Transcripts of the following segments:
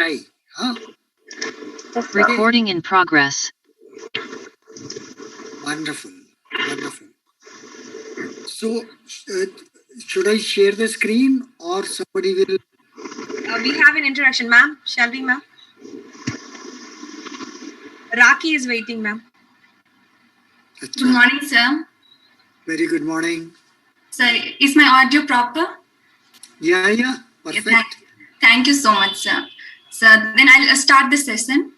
try. Huh? Recording in progress. Wonderful, wonderful. So, should I share the screen or somebody will? We have an introduction, ma'am. Shall we, ma'am? Raki is waiting, ma'am. Good morning, sir. Very good morning. Sir, is my audio proper? Yeah, perfect. Yes, thank you so much, sir. Sir, then I'll start the session.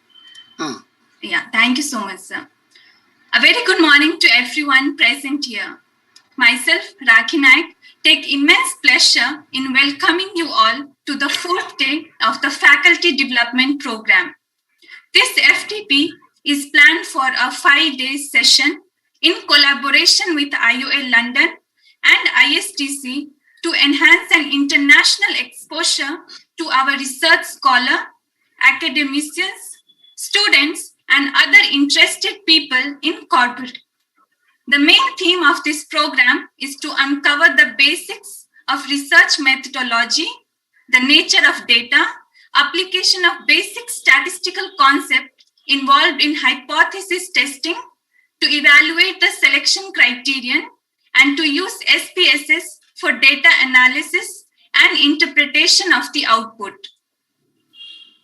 Yeah, thank you so much, sir. A very good morning to everyone present here. Myself, Raki Naik, take immense pleasure in welcoming you all to the 4th day of the Faculty Development Program. This FDP is planned for a 5-day session in collaboration with IOA London and ISTC to enhance an international exposure to our research scholar, academicians, students, and other interested people in corporate. The main theme of this program is to uncover the basics of research methodology, the nature of data, application of basic statistical concepts involved in hypothesis testing, to evaluate the selection criterion, and to use SPSS for data analysis and interpretation of the output.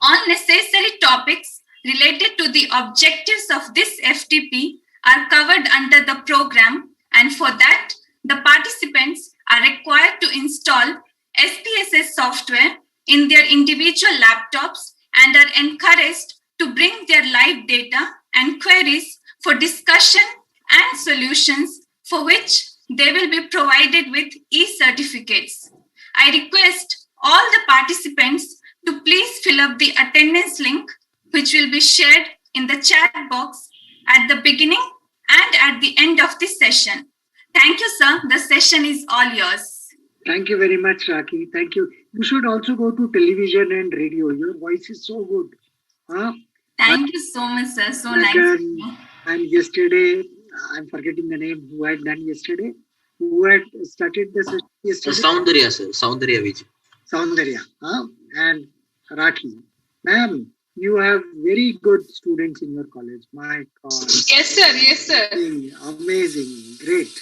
All necessary topics related to the objectives of this FDP are covered under the program, and for that, the participants are required to install SPSS software in their individual laptops and are encouraged to bring their live data and queries for discussion and solutions, for which they will be provided with e-certificates. I request all the participants to please fill up the attendance link, which will be shared in the chat box at the beginning and at the end of this session. Thank you, sir. The session is all yours. Thank you very much, Raki. Thank you. You should also go to television and radio. Your voice is so good. Thank you so much, sir. So nice. And yesterday, I'm forgetting the name, who had done yesterday? Who had started the session yesterday? Soundarya, sir. Soundarya Vijay. Soundarya. And Raki. Ma'am, you have very good students in your college. My God. Yes, sir. Yes, sir. Amazing. Great.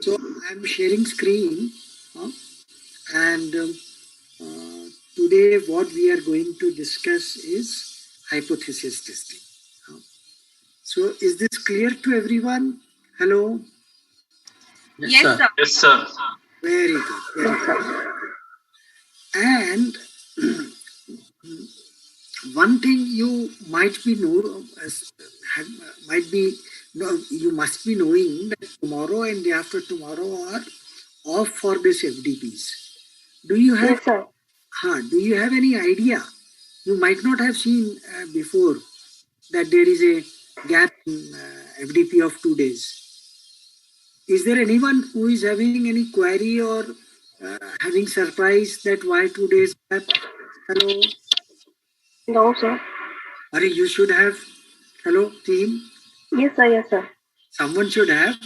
So I'm sharing screen. And today what we are going to discuss is hypothesis testing. So is this clear to everyone? Hello? Yes, sir. Yes, sir. Very good. Very good. And one thing you might be you must be knowing that tomorrow and day after tomorrow are off for this FDPs. Do you have? Yes, sir. Do you have any idea? You might not have seen before that there is a gap in FDP of 2 days. Is there anyone who is having any query or having surprise that why 2 days gap? Hello? No, sir. Ari, you should have. Hello, team? Yes, sir. Yes, sir. Someone should have.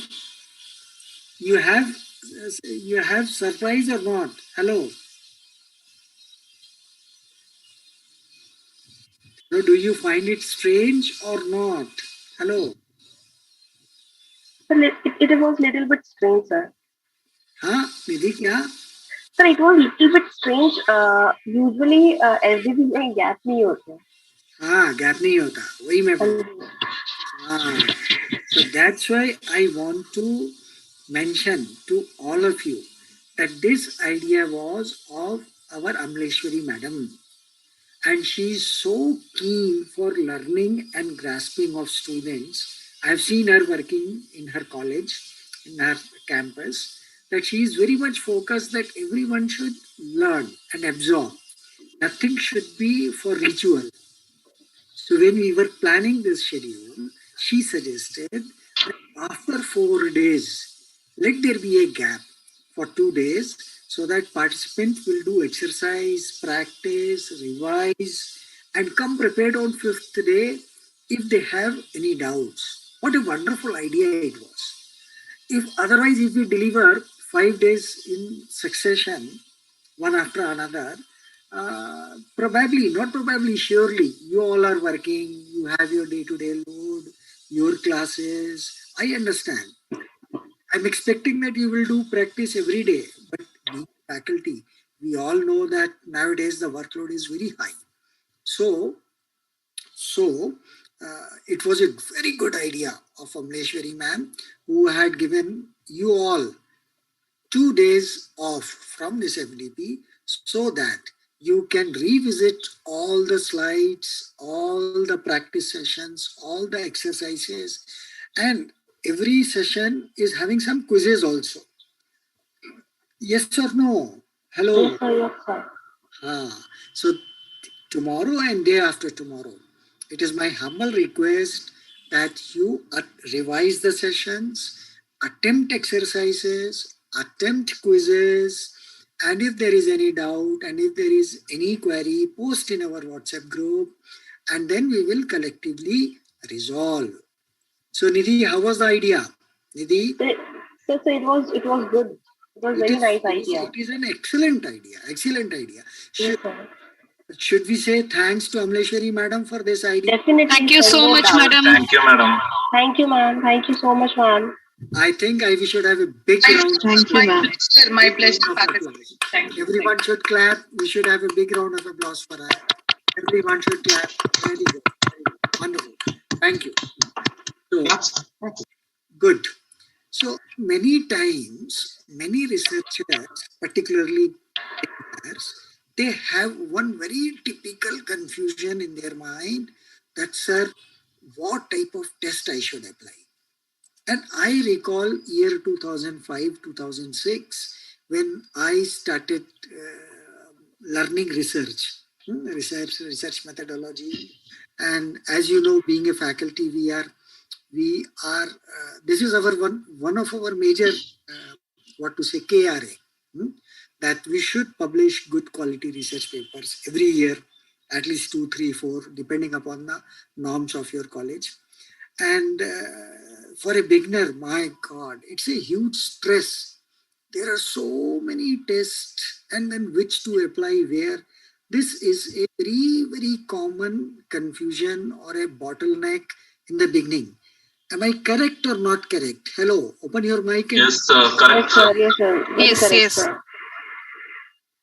You have surprise or not? Hello? So do you find it strange or not? Hello? It was little bit strange, sir. Nidhi, kya? Sir, it was little bit strange. Usually, everything में gap नहीं होता. Gap नहीं होता. वही मैं बोल. So that's why I want to mention to all of you that this idea was of our Amleshwari madam. And she is so keen for learning and grasping of students. I've seen her working in her college, in her campus, that she is very much focused that everyone should learn and absorb. Nothing should be for ritual. So when we were planning this schedule, she suggested that after 4 days, let there be a gap for 2 days so that participants will do exercise, practice, revise, and come prepared on 5th day if they have any doubts. What a wonderful idea it was. If we deliver 5 days in succession, one after another, Probably, not probably, surely, you all are working, you have your day-to-day load, your classes. I understand. I'm expecting that you will do practice every day, but being faculty, we all know that nowadays the workload is very high. So it was a very good idea of Amleshwari ma'am, who had given you all 2 days off from this FDP so that you can revisit all the slides, all the practice sessions, all the exercises, and every session is having some quizzes also. Yes or no? Hello? Yes, sir. Yes, sir. So tomorrow and day after tomorrow, it is my humble request that you revise the sessions, attempt exercises, attempt quizzes, and if there is any doubt and if there is any query, post in our WhatsApp group, and then we will collectively resolve. So Nidhi, how was the idea? Nidhi? So it was good. It was very nice idea. It is an excellent idea. Excellent idea. Yes, sir. Should we say thanks to Amleshwari madam for this idea? Definitely. Thank you so much, madam. Thank you, madam. Thank you, ma'am. Thank you so much, ma'am. I think we should have a big round. Thank you, ma'am. My pleasure. Thank you. Everyone should clap. We should have a big round of applause for her. Everyone should clap. Very good. Wonderful. Thank you. So, good. So many times, many researchers, particularly they have one very typical confusion in their mind that, sir, what type of test I should apply? And I recall year 2005-2006 when I started learning research methodology. And as you know, being a faculty, we are this is our one of our major KRA, that we should publish good quality research papers every year, at least 2, 3, 4, depending upon the norms of your college. And for a beginner, my God, it's a huge stress. There are so many tests, and then which to apply where. This is a very, very common confusion or a bottleneck in the beginning. Am I correct or not correct? Hello, open your mic. Yes, sir. Correct, sir. Yes, sir. Yes, Correct, yes. sir.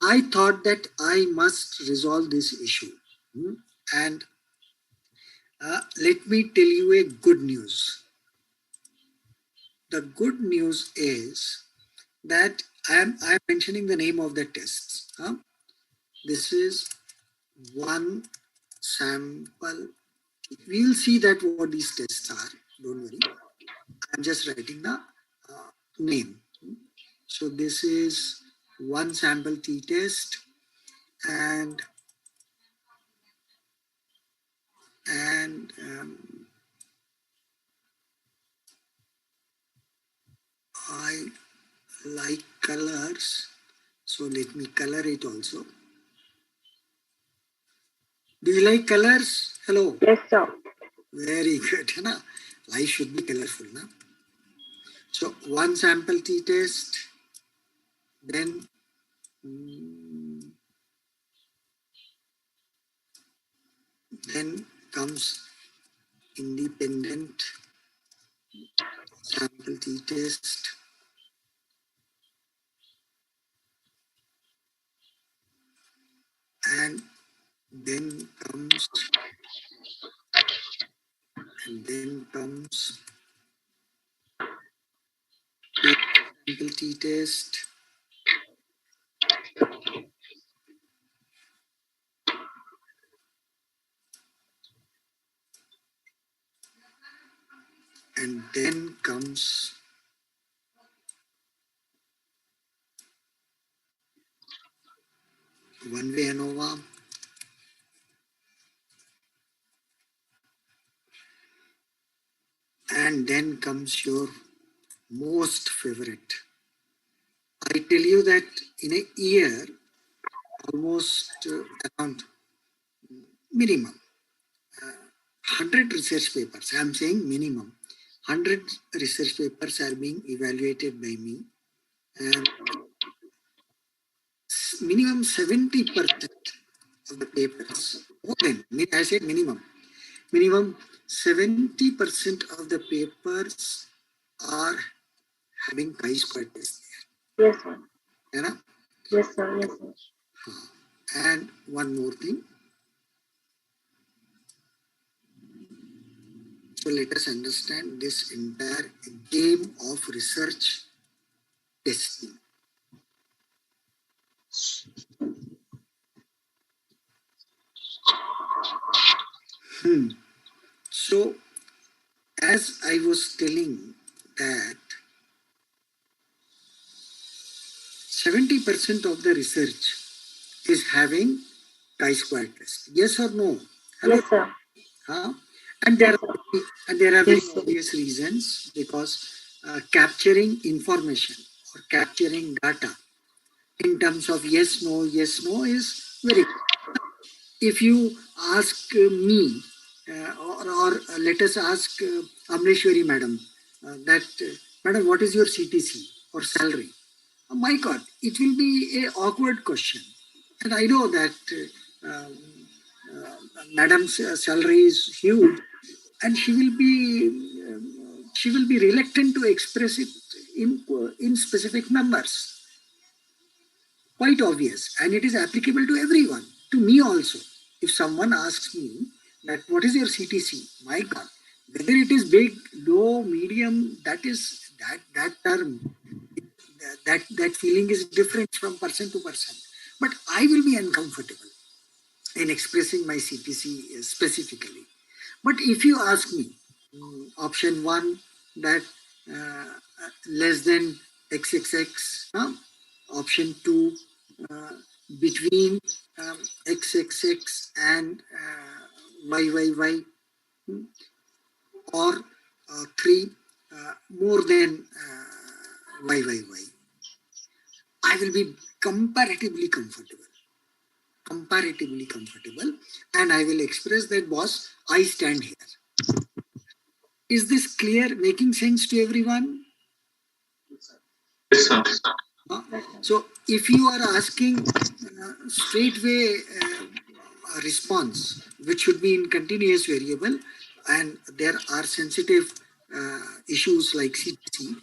I thought that I must resolve this issue. And let me tell you a good news. The good news is that I am mentioning the name of the tests. This is one sample. We'll see that what these tests are. Don't worry. I'm just writing the name. So this is one sample t-test, and I like colors, so let me color it also. Do you like colors? Hello. Yes, sir. Very good. Life should be colorful. So one sample t-test, then comes independent sample t-test, and then comes sample t-test, and then comes one-way ANOVA, and then comes your most favorite. I tell you that in a year, almost around minimum 100 research papers. I'm saying minimum 100 research papers are being evaluated by me, and minimum 70% of the papers, more than, I said minimum 70% of the papers are having chi-square test Yes, sir. there. Yeah? Yes, sir. Yes, sir. And one more thing. So let us understand this entire game of research testing. So, as I was telling that 70% of the research is having chi-square test. Yes or no? Yes, sir. Huh? And there are very Yes, sir. obvious reasons, because capturing information or capturing data in terms of yes, no is very. If you ask me, or let us ask Amreshwari madam, that madam, what is your CTC or salary? My God, it will be a awkward question, and I know that madam's salary is huge, and she will be reluctant to express it in specific numbers. Quite obvious, and it is applicable to everyone, to me also. If someone asks me that what is your CTC, my God, whether it is big, low, medium, that term, that feeling is different from person to person. But I will be uncomfortable in expressing my CTC specifically. But if you ask me, option one, that less than XXX, option two, between XXX and YYY, or three, more than YYY, I will be comparatively comfortable, and I will express that, boss, I stand here. Is this clear, making sense to everyone? Yes, sir. So if you are asking straightway a response, which should be in continuous variable, and there are sensitive issues like CTC,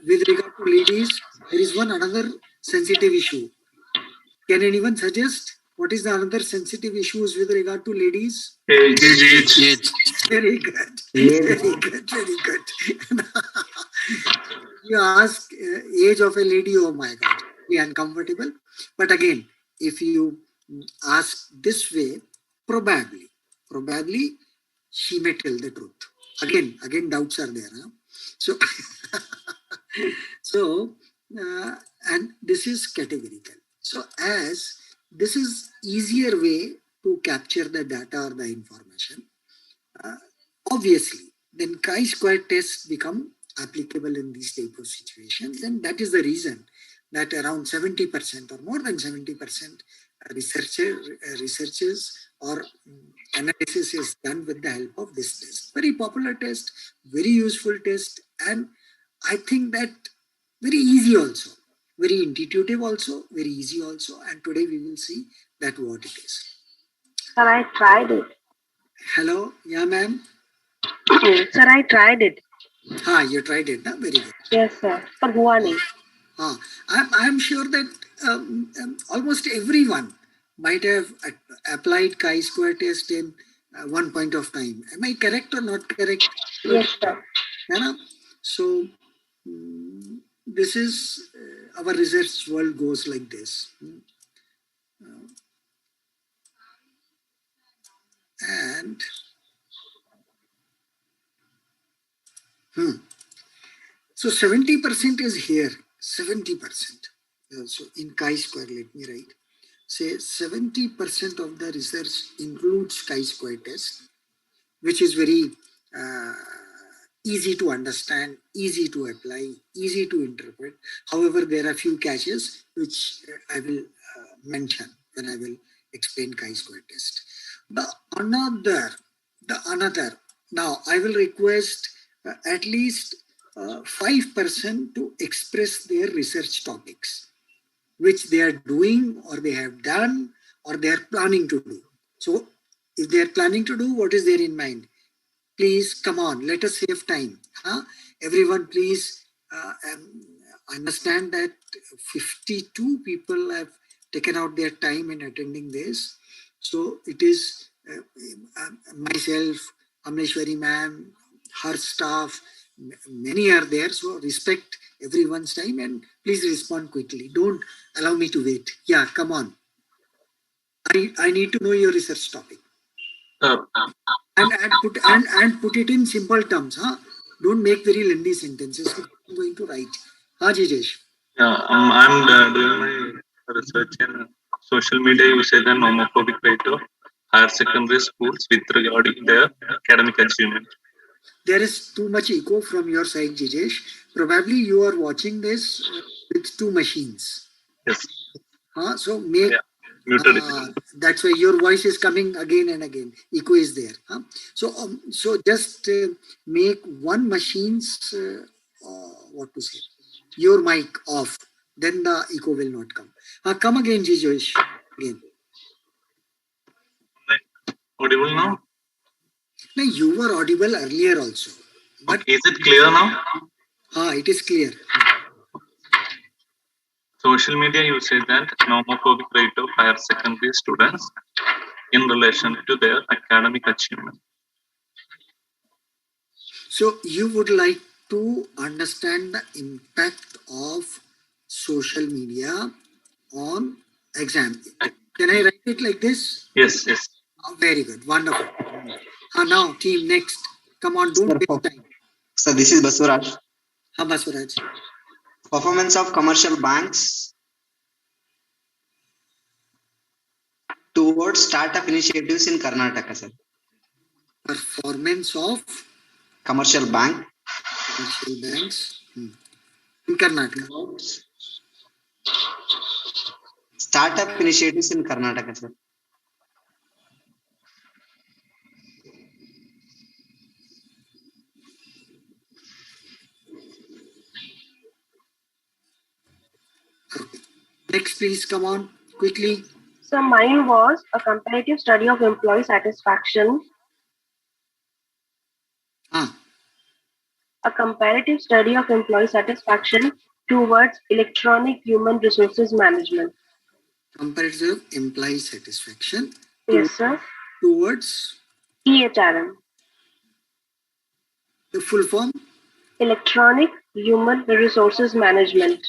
with regard to ladies, there is another sensitive issue. Can anyone suggest what is the another sensitive issues with regard to ladies? Age. Very good. Very good. You ask age of a lady, oh my God, be uncomfortable. But again, if you ask this way, probably she may tell the truth. Again, doubts are there. Huh? So, and this is categorical. So, as this is easier way to capture the data or the information, obviously, then chi-square tests become applicable in these type of situations, and that is the reason that around 70% or more than 70% researches or analysis is done with the help of this test. Very popular test, very useful test, and I think that very easy also, very intuitive also, very easy also, and today we will see that what it is. Sir, I tried it. Hello, yeah, ma'am. Sir, I tried it. You tried it, na? Very good. Yes, sir. For Guwani. I'm sure that almost everyone might have applied chi-square test in one point of time. Am I correct or not correct? Yes, sir. So this is our research world goes like this. And so 70% is here, 70%. So in chi-square, let me write. Say 70% of the research includes chi-square test, which is very easy to understand, easy to apply, easy to interpret. However, there are few catches which I will mention when I will explain chi-square test. The another, now I will request at least 5% to express their research topics, which they are doing or they have done or they are planning to do. So if they are planning to do, what is there in mind? Please come on, let us save time. Everyone, please understand that 52 people have taken out their time in attending this. So it is myself, Amreshwari ma'am, her staff, many are there. So respect everyone's time and please respond quickly. Don't allow me to wait. Yeah, come on. I need to know your research topic. And put it in simple terms. Don't make very lengthy sentences. I'm going to write. Jijesh. Yeah, I'm doing my research in social media usage and homophobic rate of higher secondary schools with regarding their academic achievement. There is too much echo from your side, Jijesh. Probably you are watching this with two machines. Yes. So make... Yeah. Muted. That's why your voice is coming again and again. Echo is there. So just make one machine's what to say, your mic off. Then the echo will not come. Come again, Jijesh. Again. Audible now? No, you were audible earlier also. But is it clear now? It is clear. Social media usage and homophobic rate of higher secondary students in relation to their academic achievement. So you would like to understand the impact of social media on exam. Can I write it like this? Yes, yes. Very good, wonderful. Now team, next. Come on, don't waste time. So this is Basuraj. Basuraj. Performance of commercial banks towards startup initiatives in Karnataka, sir. Performance of commercial banks in Karnataka. Startup initiatives in Karnataka, sir. Next, please, come on, quickly. So mine was a comparative study of employee satisfaction. A comparative study of employee satisfaction towards electronic human resources management. Comparative employee satisfaction. Yes, sir. Towards EHRM. The full form? Electronic human resources management.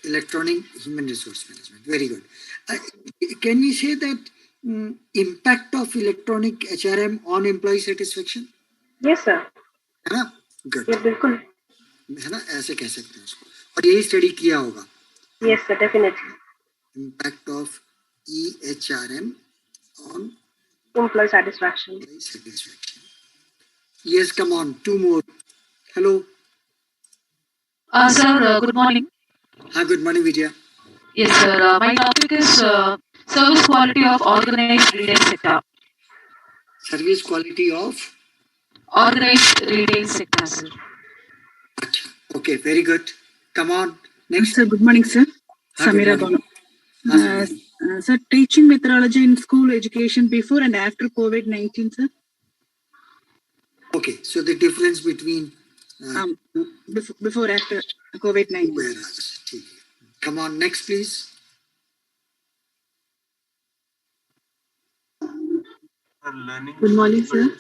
Electronic human resource management. Very good. Can we say that impact of electronic HRM on employee satisfaction? Yes, sir. है ना? Good. Yeah, बिल्कुल. है ना? ऐसे कह सकते हैं उसको. और यही स्टडी किया होगा. Yes, sir, definitely. Impact of EHRM on employee satisfaction. Yes, come on. Two more. Hello. Sir, good morning. Good morning, Vijaya. Yes, sir. My topic is service quality of organized retail sector. Service quality of organized retail sector, sir. Okay, very good. Come on. Next. Sir, good morning, sir. Samira Banu. Sir, teaching methodology in school education before and after COVID-19, sir. Okay, so the difference between before after COVID-19. Come on, next, please. Good morning, sir.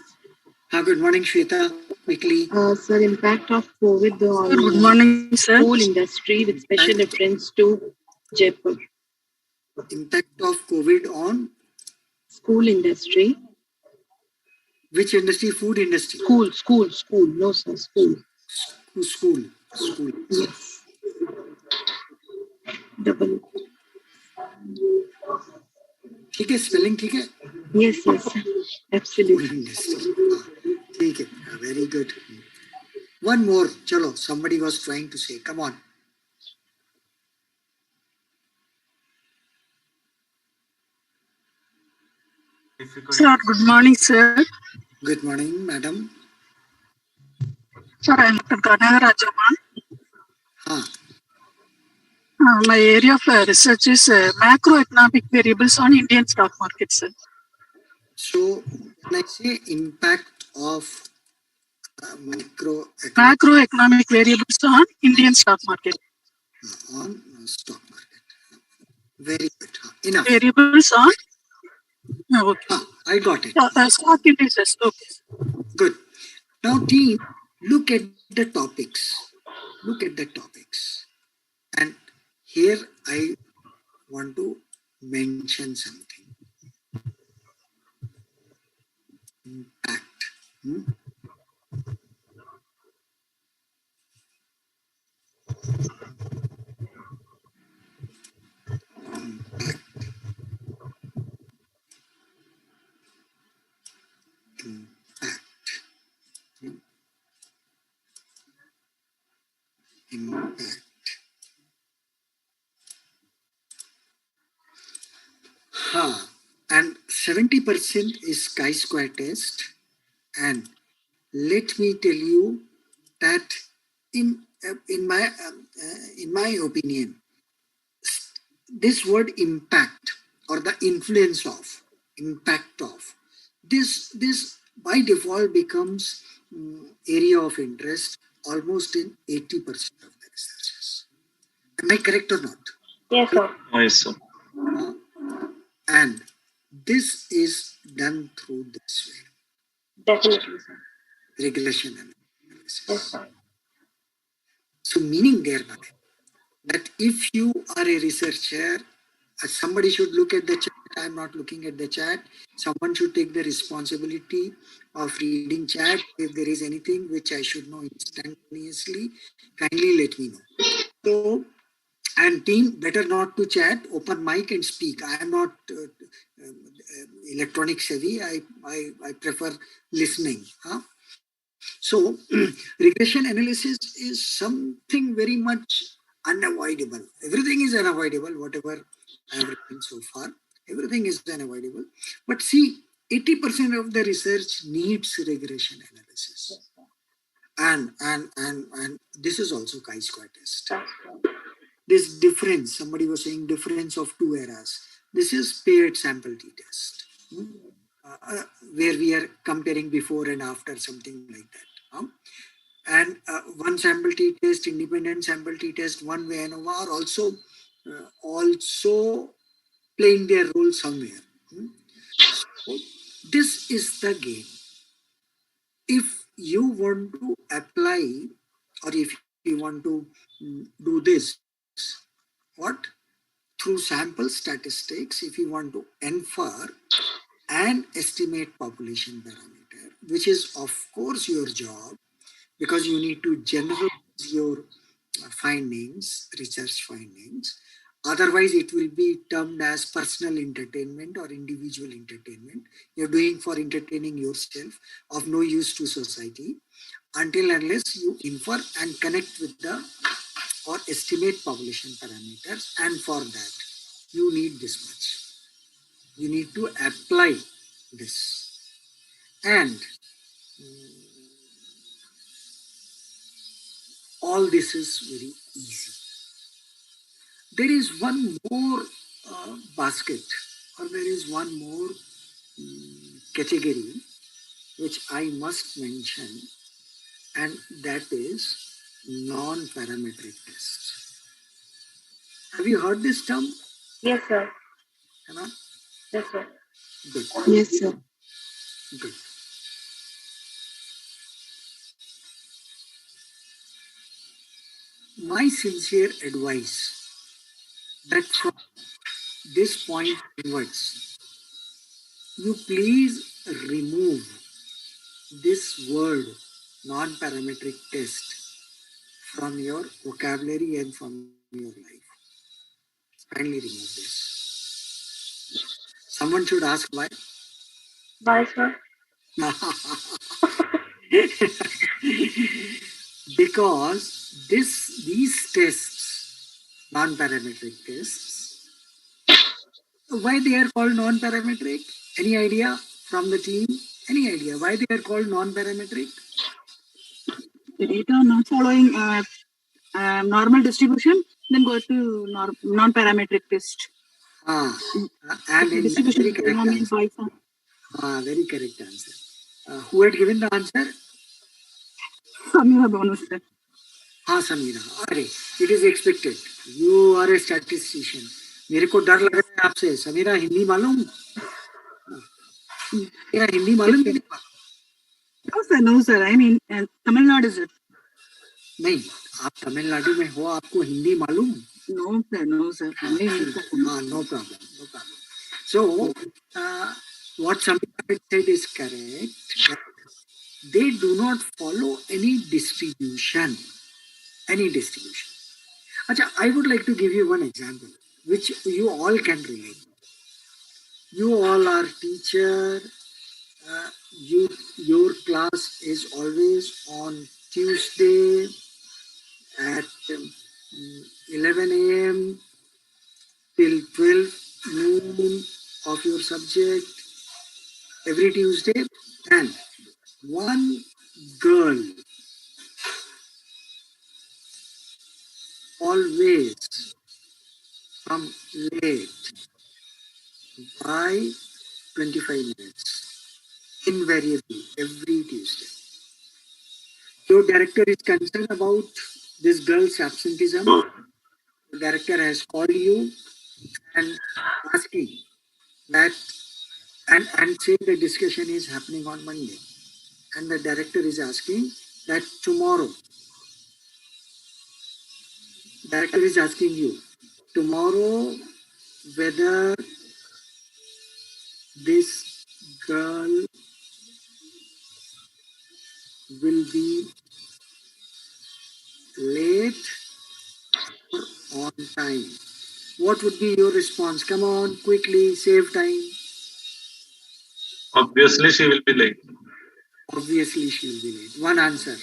Good morning, Shweta. Quickly. Sir, impact of COVID on good morning, sir. School industry with special reference to Jaipur. Impact of COVID on school industry. Which industry? Food industry. School. No, sir. School. Yes. Double. ठीक है, spelling ठीक है? Yes, absolutely. ठीक है, very good. One more, chalo. Somebody was trying to say. Come on. Sir, good morning, sir. Good morning, madam. Sir, I am Dr. Ganagarajaman. My area of research is macroeconomic variables on Indian stock market, sir. So when I say impact of macroeconomic variables on Indian stock market. On stock market. Very good. Enough. Variables on. Okay. I got it. Stock indices. Okay. Good. Now, team, look at the topics. Look at the topics. And here I want to mention something. Impact. Impact. And 70% is chi-square test. And let me tell you that in my opinion, this word impact or the influence of, impact of, this by default becomes area of interest almost in 80% of the researchers. Am I correct or not? Yes, sir. Yes, sir. And this is done through this way. Definitely, sir. Regression analysis. Yes, sir. So meaning thereby that if you are a researcher, somebody should look at the chat. I'm not looking at the chat. Someone should take the responsibility of reading chat. If there is anything which I should know instantaneously, kindly let me know. So, and team, better not to chat, open mic and speak. I am not electronic savvy. I prefer listening. So regression analysis is something very much unavoidable. Everything is unavoidable, whatever I have written so far. Everything is unavoidable. But see, 80% of the research needs regression analysis. And this is also chi-square test. This difference, somebody was saying difference of two eras. This is paired sample t-test, where we are comparing before and after, something like that. And one sample t-test, independent sample t-test, one way ANOVA are also playing their role somewhere. So this is the game. If you want to apply, or if you want to do this, what? Through sample statistics, if you want to infer and estimate population parameter, which is of course your job, because you need to generalize your findings, research findings. Otherwise, it will be termed as personal entertainment or individual entertainment. You're doing for entertaining yourself, of no use to society, until unless you infer and connect with the or estimate population parameters. And for that, you need this much. You need to apply this. And all this is very easy. There is one more basket, or there is one more category which I must mention, and that is non-parametric test. Have you heard this term? Yes, sir. Anna? Yes, sir. Good. Yes, sir. Good. My sincere advice that from this point onwards, you please remove this word non-parametric test from your vocabulary and from your life. Kindly remove this. Someone should ask why. Why, sir? Because these tests, non-parametric tests, why they are called non-parametric? Any idea from the team? Any idea why they are called non-parametric? The data not following normal distribution. then go to non-parametric test. And distribution very correct answer. Very correct answer. Who had given the answer? Samira bonus, sir. Samira. It is expected. You are a statistician. मेरे को डर लग रहा है आपसे. समीरा हिंदी मालूम? मेरा हिंदी मालूम कि नहीं? No sir. I mean, Tamil Nadu is it? नहीं, आप तमिलनाडु में हो, आपको हिंदी मालूम? No sir. No problem. So, what Samira said is correct. They do not follow any distribution. Achha, I would like to give you one example, which you all can relate. You all are teacher. Your class is always on Tuesday at 11 a.m. till 12 noon of your subject every Tuesday, and one girl always come late by 25 minutes, invariably, every Tuesday. Your director is concerned about this girl's absenteeism. The director has called you and asking that, and say the discussion is happening on Monday. And the director is asking that tomorrow, director is asking you tomorrow whether this girl will be late or on time. What would be your response? Come on, quickly, save time. Obviously, she will be late. Obviously, she will be late. One answer.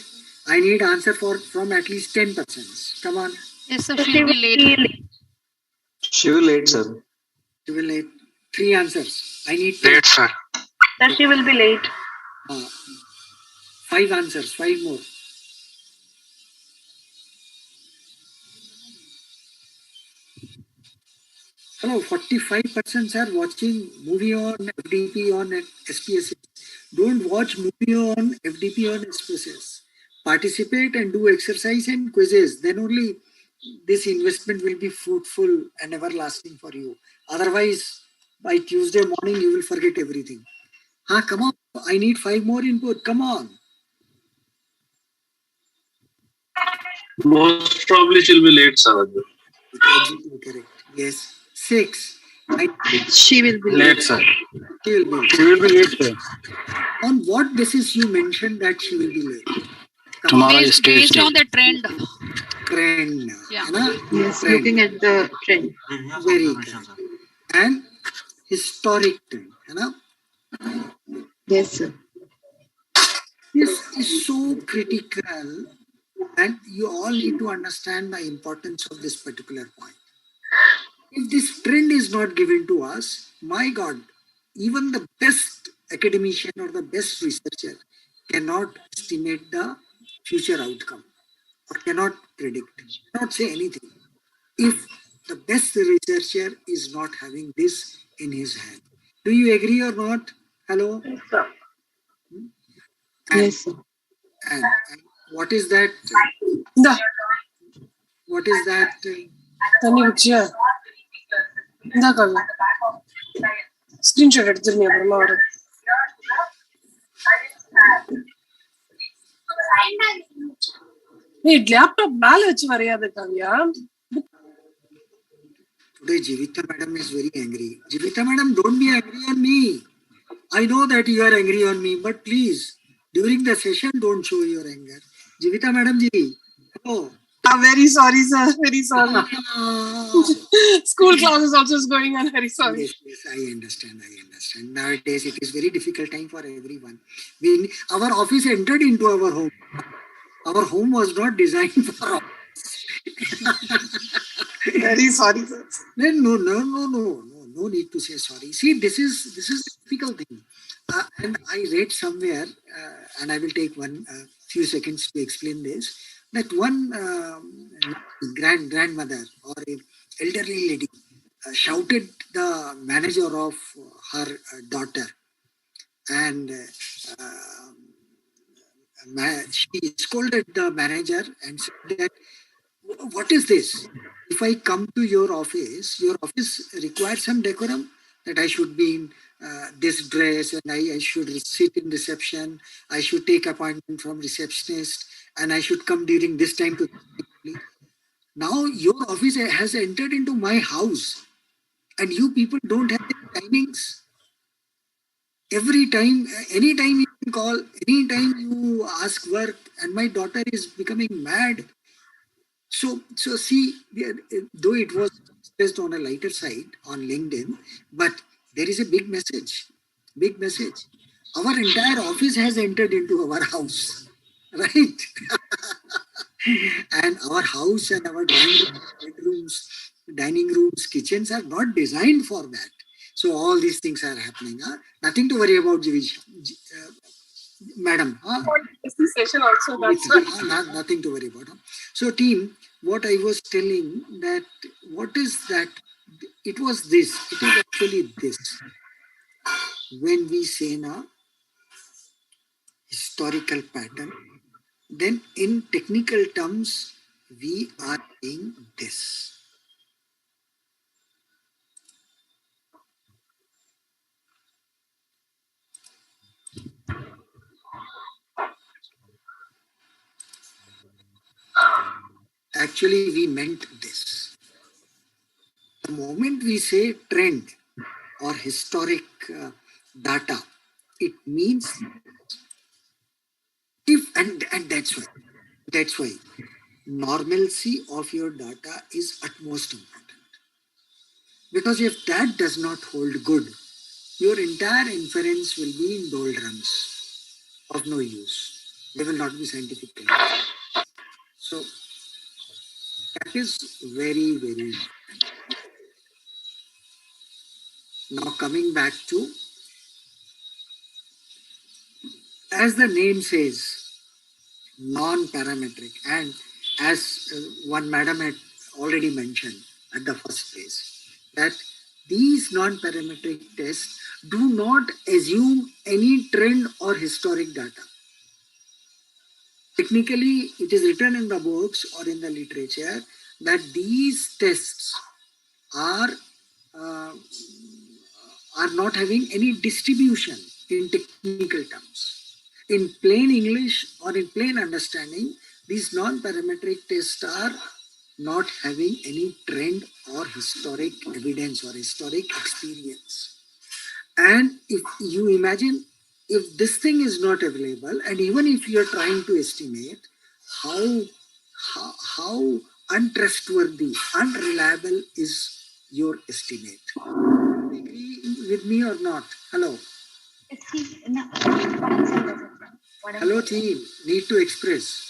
I need answer from at least 10 persons. Come on. Yes, sir. She will be late. She will late, sir. She will late. 3 answers. I need late, sir. That she will be late. 5 answers. 5 more. Hello, 45% are watching movie on FDP on SPSS. Don't watch movie on FDP on SPSS. Participate and do exercise and quizzes. Then only this investment will be fruitful and everlasting for you. Otherwise, by Tuesday morning, you will forget everything. Come on. I need 5 more input. Come on. Most probably she'll be late, sir. Exactly correct. Yes. 6. She will be late, sir. She will be late, sir. On what basis you mentioned that she will be late? Tomorrow is based on the trend. Yeah. Yes, looking at the trend. Very good. And historic trend. Yes, sir. This is so critical, and you all need to understand the importance of this particular point. If this trend is not given to us, my God, even the best academician or the best researcher cannot estimate the future outcome or cannot predict, cannot say anything if the best researcher is not having this in his hand. Do you agree or not? Hello? Yes, sir. Yes, sir. And what is that? What is that? Screenshot எடுத்துருங்க அப்புறமா வரும். நீ laptop மேல வச்சு வரையாத Kavya. Today Jivita madam is very angry. Jivita madam, don't be angry on me. I know that you are angry on me, but please, during the session, don't show your anger. Jivita madam ji, hello. I'm very sorry, sir. Very sorry. School class is also going on. Very sorry. Yes, I understand. Nowadays, it is very difficult time for everyone. Our office entered into our home. Our home was not designed for office. Very sorry, sir. No need to say sorry. See, this is a difficult thing. And I read somewhere, and I will take few seconds to explain this. that one grandmother or an elderly lady shouted the manager of her daughter, and she scolded the manager and said that, what is this? If I come to your office requires some decorum, that I should be in this dress, and I should sit in reception, I should take appointment from receptionist, and I should come during this time to. Now your office has entered into my house, and you people don't have the timings. Every time, anytime you can call, anytime you ask work, and my daughter is becoming mad. So see, though it was expressed on a lighter side on LinkedIn, but there is a big message. Big message. Our entire office has entered into our house, right? And our house and our dining rooms, kitchens are not designed for that. So all these things are happening. Nothing to worry about, madam. This session also, that's nothing to worry about. So team, what I was telling, that what is that? It was this. It is actually this. When we say now historical pattern, then in technical terms, we are saying this. Actually, we meant this. The moment we say trend or historic data, it means and that's why normalcy of your data is utmost important. Because if that does not hold good, your entire inference will be in doldrums of no use. They will not be scientific. So that is very, very important. Now coming back to, as the name says, non-parametric, and as one madam had already mentioned at the first place, that these non-parametric tests do not assume any trend or historic data. Technically, it is written in the books or in the literature that these tests are not having any distribution in technical terms. In plain English or in plain understanding, these non-parametric tests are not having any trend or historic evidence or historic experience. And if you imagine, if this thing is not available, and even if you are trying to estimate, how untrustworthy, unreliable is your estimate? Agree with me or not? Hello. Hello team, need to express.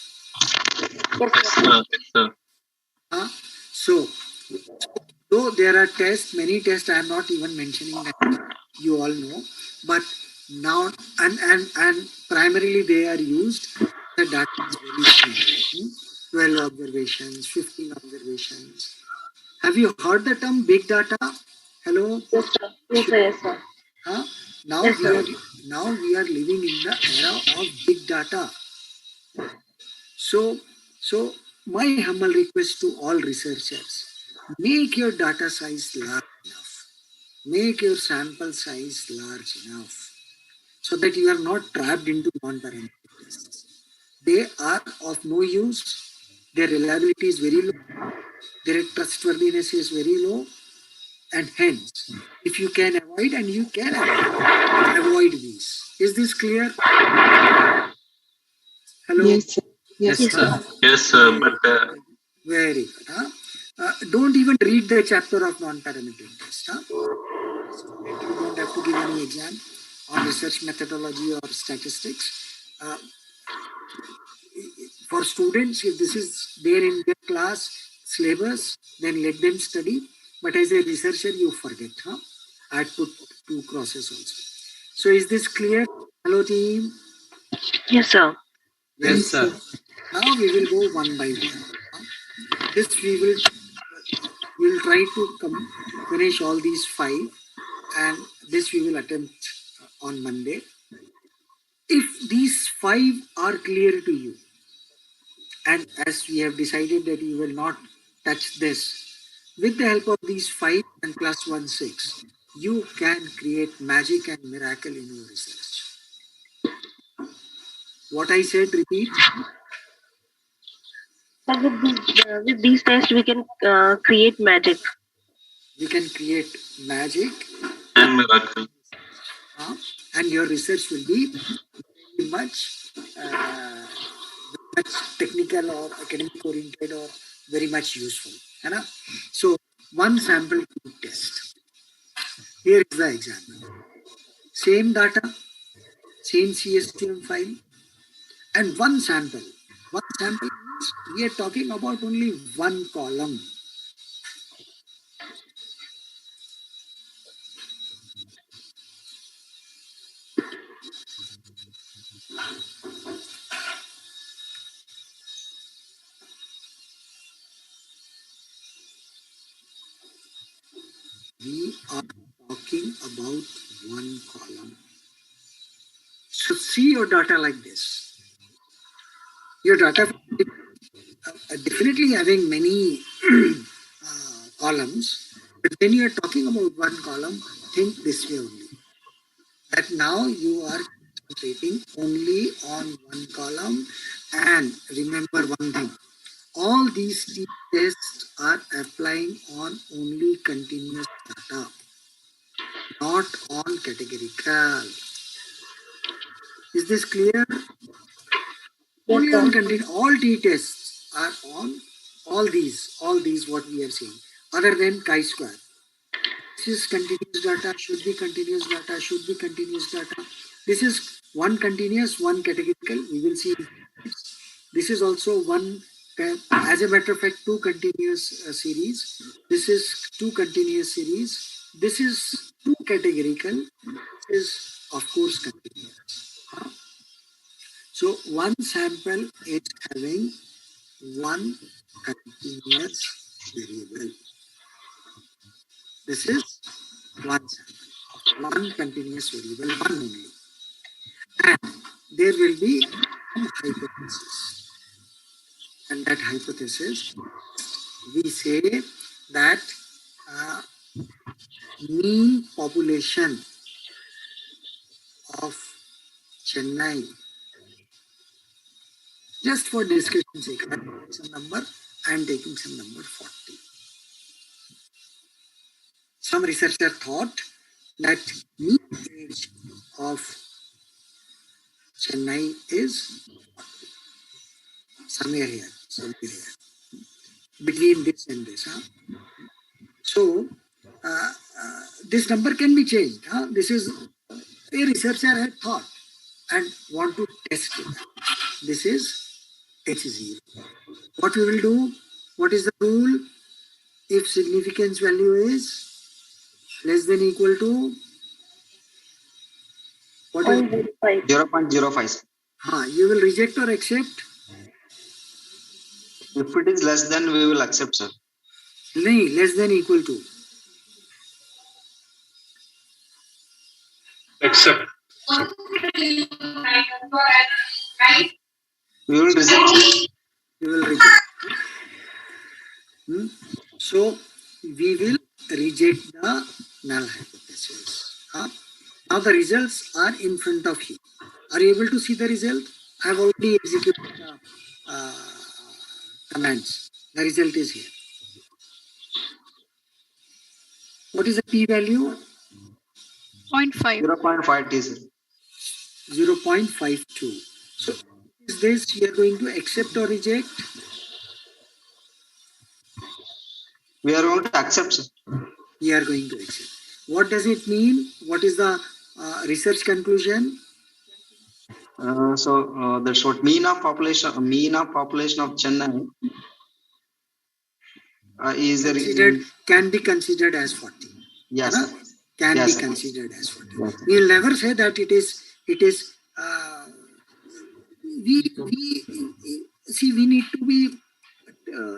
Yes, sir. So though there are tests, many tests, I am not even mentioning that, you all know, but now and primarily they are used, the data is very small. 12 observations, 15 observations. Have you heard the term big data? Hello? Yes, sir. Yes, sir. Yes, sir. Now we are living in the era of big data. So my humble request to all researchers, make your data size large enough. Make your sample size large enough so that you are not trapped into non-parametric tests. They are of no use. Their reliability is very low. Their trustworthiness is very low. And hence, if you can avoid, and you can avoid these. Is this clear? Hello? Yes, sir. Yes, sir. Yes, sir. But very good. Don't even read the chapter of non-parametric test. You don't have to give any exam on research methodology or statistics. For students, if this is there in their class syllabus, then let them study. But as a researcher, you forget. I put 2 crosses also. So is this clear? Hello team? Yes, sir. Yes, sir. Now we will go one by one. This we will try to finish all these 5, and this we will attempt on Monday. If these 5 are clear to you, and as we have decided that you will not touch this, with the help of these 5 and plus 1, 6, you can create magic and miracle in your research. What I said, repeat. But with these tests, we can create magic. We can create magic and miracle. And your research will be very much technical or academic oriented or very much useful. So, one sample test. Here is the example. Same data, same CSTM file, and one sample. One sample means we are talking about only one column. We are talking about one column. So see your data like this. Your data definitely having many columns, but when you are talking about one column, think this way only. That now you are concentrating only on one column, and remember one thing. All these tests are applying on only continuous data, not on categorical. Is this clear? Only on continuous. All t-tests are on all these what we are saying, other than chi-square. This is continuous data, should be continuous data, should be continuous data. This is one continuous, one categorical. We will see. This is also one, as a matter of fact, 2 continuous series. This is 2 continuous series. This is 2 categorical. This is, of course, continuous. So one sample is having one continuous variable. This is one sample, one continuous variable, one only. And there will be some hypothesis. And that hypothesis, we say that mean population of Chennai, just for discussion's sake, I am taking some number, I am taking some number 40. Some researcher thought that mean age of Chennai is 40. Somewhere here, between this and this. So, this number can be changed. This is a researcher had thought and want to test it. This is H0. What we will do? What is the rule? If significance value is less than equal to what 0.05. 0.05. You will reject or accept? If it is less than, we will accept, sir. No, less than equal to. Accept. We will reject. We will reject. So we will reject the null hypothesis. Now the results are in front of you. Are you able to see the result? I have already executed the commands. The result is here. What is the p-value? 0.5. 0.5. 0.52. So is this you are going to accept or reject? We are going to accept, sir. We are going to accept. What does it mean? What is the research conclusion? That's what mean of population of Chennai is can be considered as 40. Yes. Can be considered as 40. Yes. We will never say that it is. We see, we need to be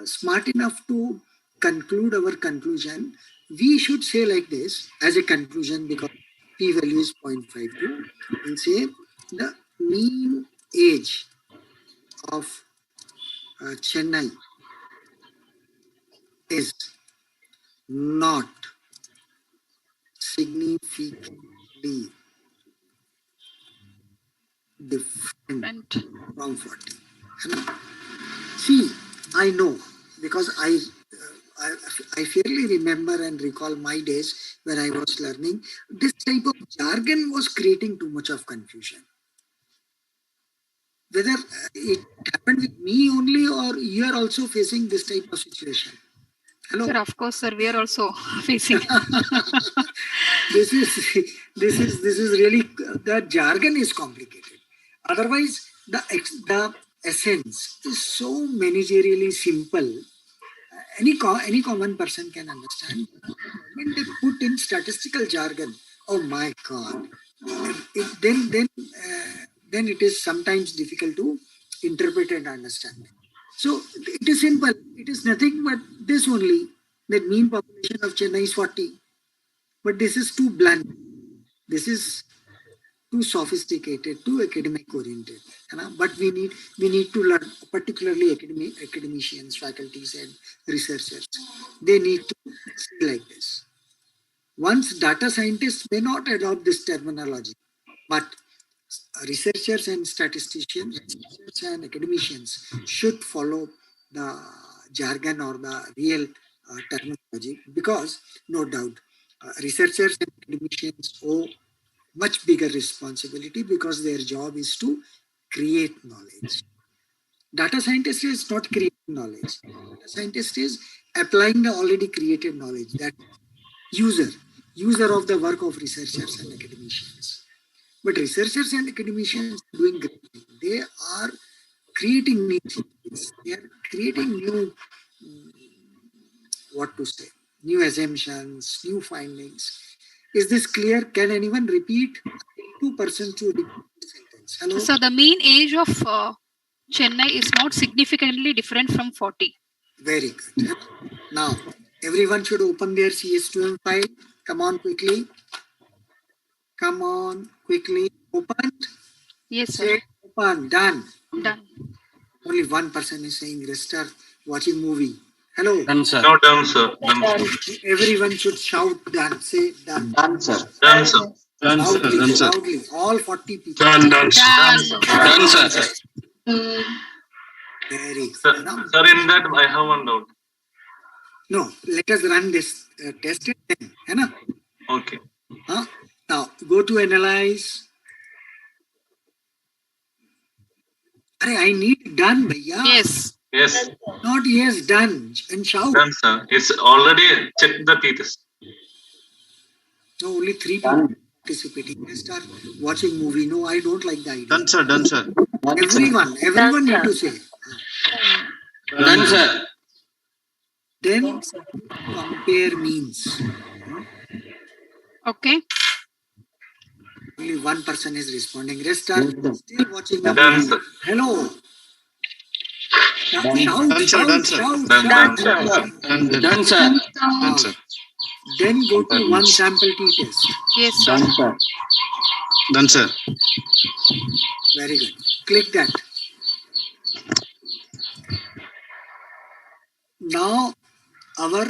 smart enough to conclude our conclusion. We should say like this as a conclusion, because p-value is 0.52. We'll say the mean age of Chennai is not significantly different from 40. See, I know, because I fairly remember and recall my days when I was learning. This type of jargon was creating too much of confusion. Whether it happened with me only, or you are also facing this type of situation. Hello? Sir, of course, sir, we are also facing. This is really, the jargon is complicated. Otherwise, the essence is so managerially simple. Any common person can understand. When they put in statistical jargon, oh my God, then it is sometimes difficult to interpret and understand. So it is simple. It is nothing but this only. The mean population of Chennai is 40. But this is too blunt. This is too sophisticated, too academic oriented. But we need to learn, particularly academicians, faculties, and researchers. They need to see like this. Once data scientists may not adopt this terminology, but researchers and statisticians and academicians should follow the jargon or the real terminology, because no doubt researchers and academicians owe much bigger responsibility, because their job is to create knowledge. Data scientist is not creating knowledge. Data scientist is applying the already created knowledge, that user of the work of researchers and academicians. But researchers and academicians are doing great things. They are creating new things. They are creating new, new assumptions, new findings. Is this clear? Can anyone repeat? 2 persons to repeat the sentence. Hello? So the mean age of Chennai is not significantly different from 40. Very good. Now, everyone should open their CS2M file. Come on quickly. Come on quickly. Open. Yes, sir. Say open. Done. Done. Only one person is saying restart watching movie. Hello. Done, sir. No, done, sir. Done. Everyone should shout done. Say done. Done, sir. Done, sir. Done, sir. Loudly, Done, sir. loudly. All 40 people. Done, done, Done. Done, sir. Very good. Sir, in that I have one doubt. No, let us run this test then. Okay. Now, go to analyze. I need done, bhaiya. Yes. Yes. Not yes, done. And shout. Done, sir. It's already checked the thesis. No, only 3 people participating. Rest are watching movie. No, I don't like the idea. Done, sir. Done, sir. Everyone need to say. Done, sir. Then compare means. Okay. Only one person is responding. Rest are still watching the Done, movie. sir. Hello. Shout, Done, sir. Done, sir. shout. Done, Done, sir. Done, sir. Then go to one sample t-test. Yes, sir. Done, sir. Done, sir. Very good. Click that. Now, our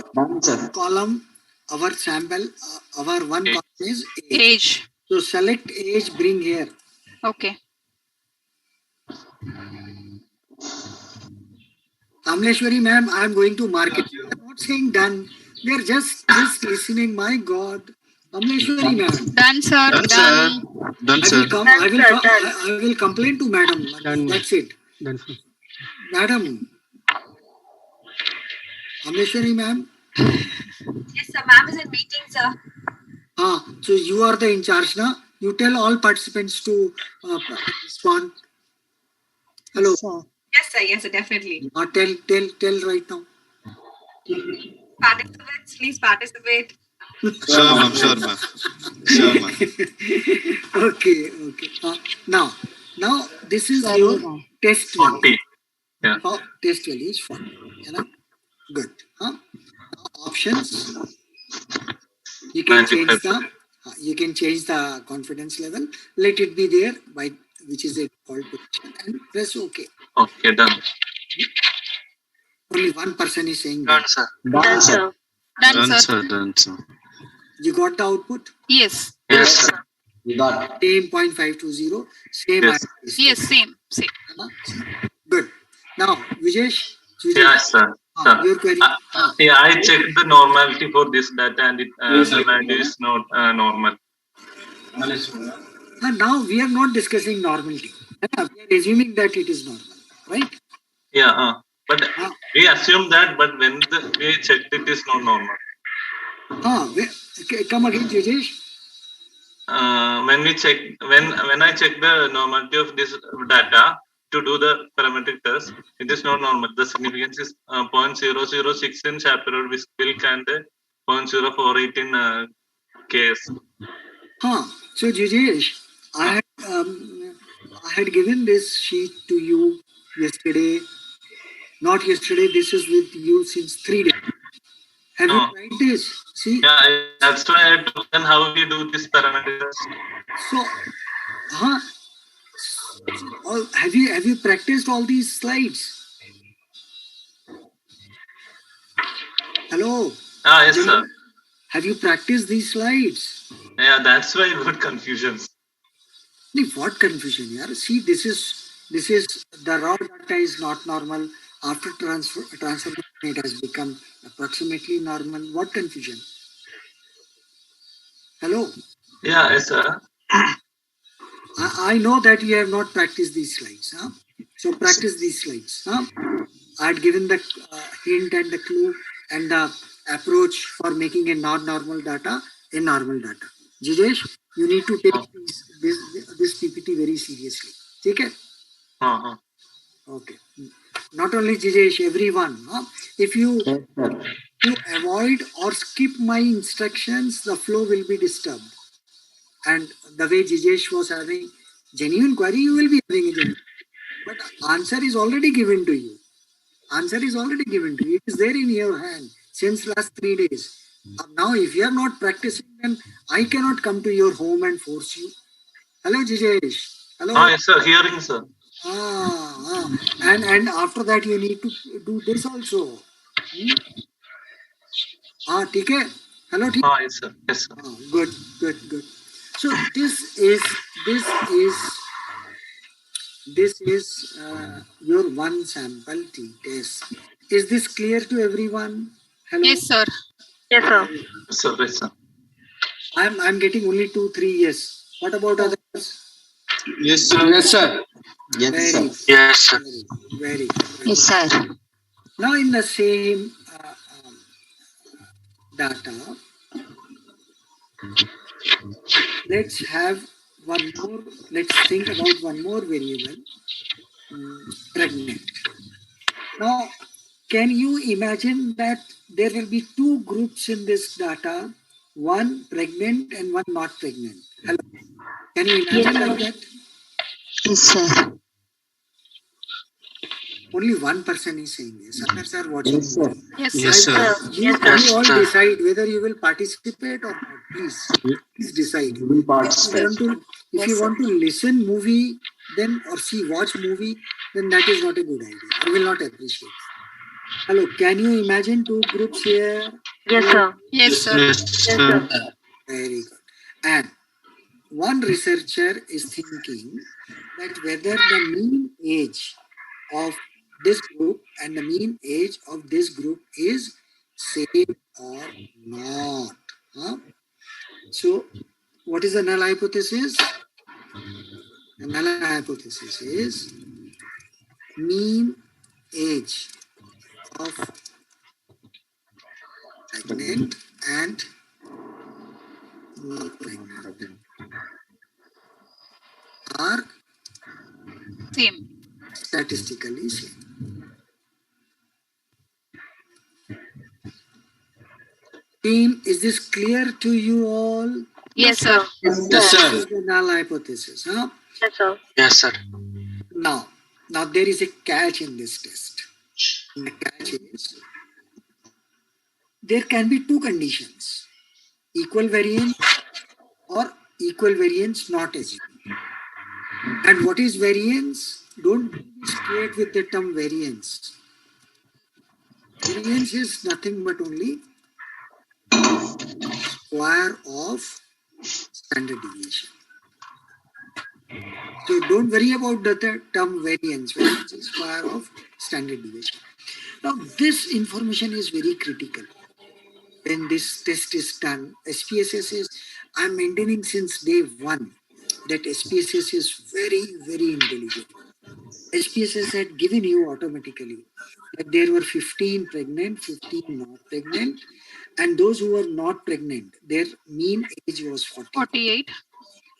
column, our sample, our one column is age. So select age, bring here. Okay. Kamleshwari ma'am, I am going to mark it. I am not saying done. They are just listening. My God. Kamleshwari ma'am. Done, sir. Done, sir. Done, sir. I will complain to madam. Done. That's it. Done, sir. Madam. Kamleshwari ma'am. Yes, sir. Ma'am is in meeting, sir. So you are the in charge now. You tell all participants to respond. Hello. Yes, sir. Yes, sir. Definitely. Tell right now. Participants, please participate. Sure, ma'am. Sure, ma'am. Sure, ma'am. Okay. Now this is your test value. 40. Yeah. Test value is 40. Good. Options. You can change the confidence level. Let it be there by which is a default position and press OK. Okay, done. Only one person is saying Done, that. sir. Done, sir. Done, sir. You got the output? Yes. Yes, sir. We got. Same 0.520. Same. Yes. Yes, same. Good. Now, Vijesh. Yes, sir. Your query. Yeah, I checked the normality for this data and the value is not normal. Now we are not discussing normality. We are assuming that it is normal, right? Yeah, but we assume that, but when we checked, it is not normal. Come again, Vijesh. When I check the normality of this data to do the parametric test, it is not normal. The significance is 0.006 in chaperone with milk and 0.048 in case. So Vijesh, I had given this sheet to you yesterday. Not yesterday. This is with you since 3 days. Have you tried this? See? Yeah, that's why I told them how we do this parametric test. So, have you practiced all these slides? Hello. Yes, sir. Have you practiced these slides? Yeah, that's why it got confusions. What confusion, yaar? See, this is the raw data is not normal. After transformation, it has become approximately normal. What confusion? Hello. Yeah, yes, sir. I know that you have not practiced these slides. So practice these slides. I had given the hint and the clue and the approach for making a non-normal data a normal data. Jijesh, you need to take this PPT very seriously. Okay? Okay. Not only Jijesh, everyone. If you avoid or skip my instructions, the flow will be disturbed. And the way Jijesh was having genuine query, you will be having a genuine. But answer is already given to you. Answer is already given to you. It is there in your hand since last 3 days. Now, if you are not practicing, then I cannot come to your home and force you. Hello, Jijesh. Hello. Yes, sir. Hearing, sir. And after that, you need to do this also. Okay. Hello, team. Yes, sir. Yes, sir. Good. So this is your one sample t-test. Is this clear to everyone? Hello? Yes, sir. Yes, sir. Yes, sir. I'm getting only 2-3 yes. What about others? Yes, sir. Yes, sir. Yes, sir. Yes, sir. Very good. Yes, sir. Now in the same data, let's think about one more variable, pregnant. Now, can you imagine that there will be 2 groups in this data, one pregnant and one not pregnant? Hello. Can you imagine like that? Yes, sir. Only one person is saying this. Others are watching. Yes, sir. Yes, sir. You all decide whether you will participate or not. Please decide. If you want to listen movie, then watch movie, then that is not a good idea. I will not appreciate it. Hello, can you imagine 2 groups here? Yes, sir. Yes, sir. Yes, sir. Very good. And one researcher is thinking that whether the mean age of this group and the mean age of this group is same or not. So, what is the null hypothesis? The null hypothesis is mean age of pregnant and not pregnant are Same. statistically same. Team, is this clear to you all? Yes, sir. Yes, sir. This is the null hypothesis. Yes, sir. Yes, sir. Now, Now there is a catch in this test. And the catch is there can be two conditions: equal variance or equal variance not assumed. And what is variance? Don't be straight with the term variance. Variance is nothing but only square of standard deviation. So don't worry about the term variance. Variance is square of standard deviation. Now this information is very critical. When this test is done, SPSS is, I'm maintaining since day one that SPSS is very, very intelligent. SPSS had given you automatically that there were 15 pregnant, 15 not pregnant, and those who were not pregnant, their mean age was 48.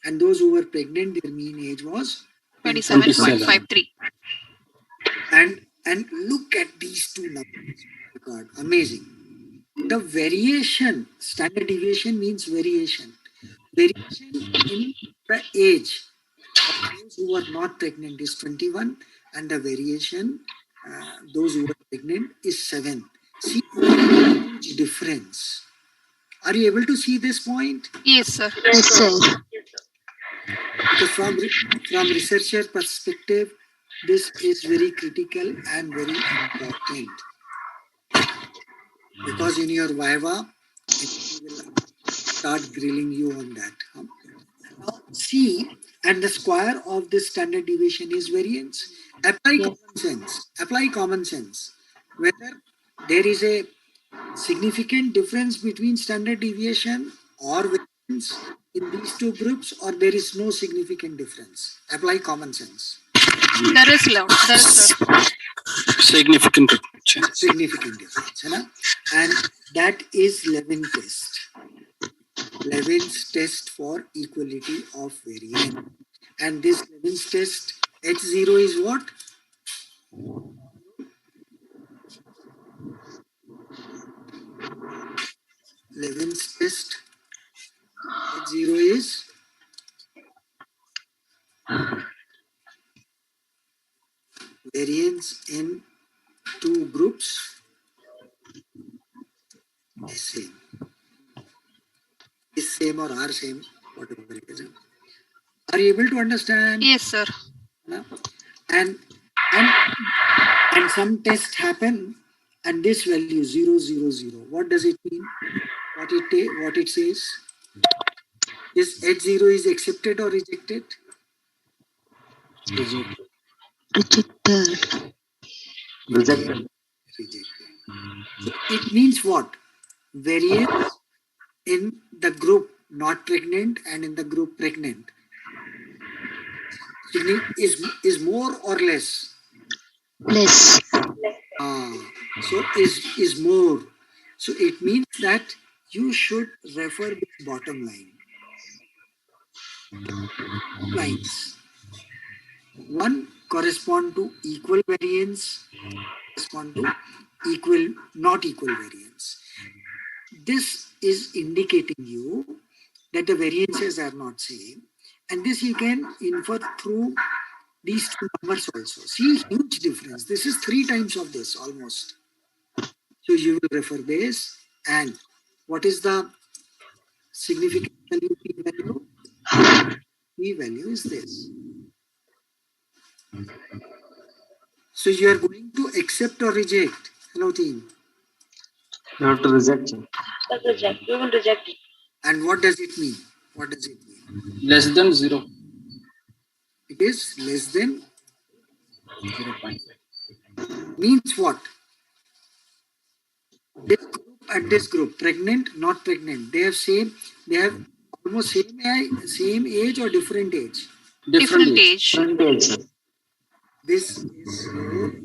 And those who were pregnant, their mean age was 27.53. And look at these two numbers. God, amazing. The variation, standard deviation means variation. Variation in the age of those who are not pregnant is 21, and the variation, those who are pregnant, is 7. See, huge difference. Are you able to see this point? Yes, sir. Yes, sir. Because from researcher perspective, this is very critical and very important. Because in your Viva, it will start grilling you on that. Now, see, and the square of this standard deviation is variance. Apply common sense. Apply common sense. Whether there is a significant difference between standard deviation or variance in these two groups, or there is no significant difference. Apply common sense. There is love. There is significant difference. Significant difference. And that is Levin test. Levin's test for equality of variance. And this Levin's test, H0 is what? Levin's test, H0 is variance in two groups is same. Is same or are same, whatever it is. Are you able to understand? Yes, sir. And some tests happen and this value 0, 0, 0. What does it mean? What it says? Is H0 is accepted or rejected? Rejected. Rejected. So it means what? Variance in the group not pregnant and in the group pregnant is more or less? Less. So is more. So it means that you should refer this bottom line. Lines. One correspond to equal variance, correspond to not equal variance. This is indicating you that the variances are not same, and this you can infer through these two numbers also. See, huge difference. This is 3 times of this almost. So you will refer this, and what is the significant value P value? P value is this. So you are going to accept or reject. Hello team. You have to reject. Reject. We will reject it. And what does it mean? What does it mean? Less than 0. It is less than 0.5. Means what? This group and this group, pregnant, not pregnant, they have almost same age or different age? Different age. Different age. This is your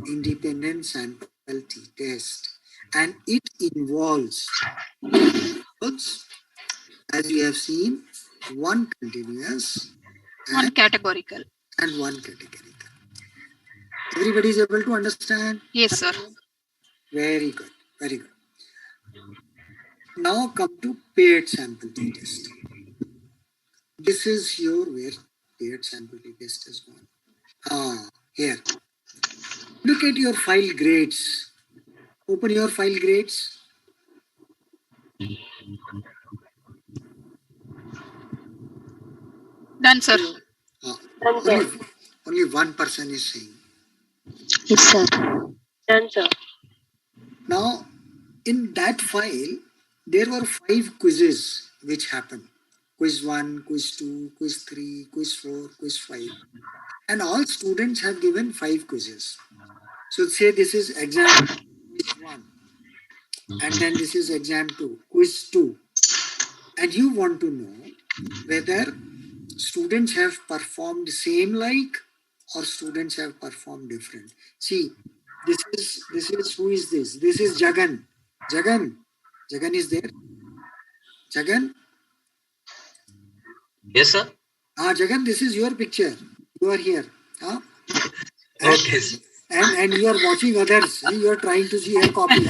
independent sample t-test, and it involves, as you have seen, one continuous One categorical. and one categorical. Everybody is able to understand? Yes, sir. Very good. Very good. Now come to paired sample t-test. This is where paired sample t-test is gone. Here. Look at your file grades. Open your file grades. Done, sir. Only one person is saying. Yes, sir. Done, sir. Now, in that file, there were 5 quizzes which happened. Quiz 1, quiz 2, quiz 3, quiz 4, quiz 5. And all students have given 5 quizzes. So say this is exam quiz 1. And then this is exam 2, quiz 2. And you want to know whether students have performed same like or students have performed different. See, this is who is this? This is Jagan. Jagan is there. Jagan? Yes, sir. Jagan, this is your picture. You are here. Okay, sir. And you are watching others. You are trying to see a copy.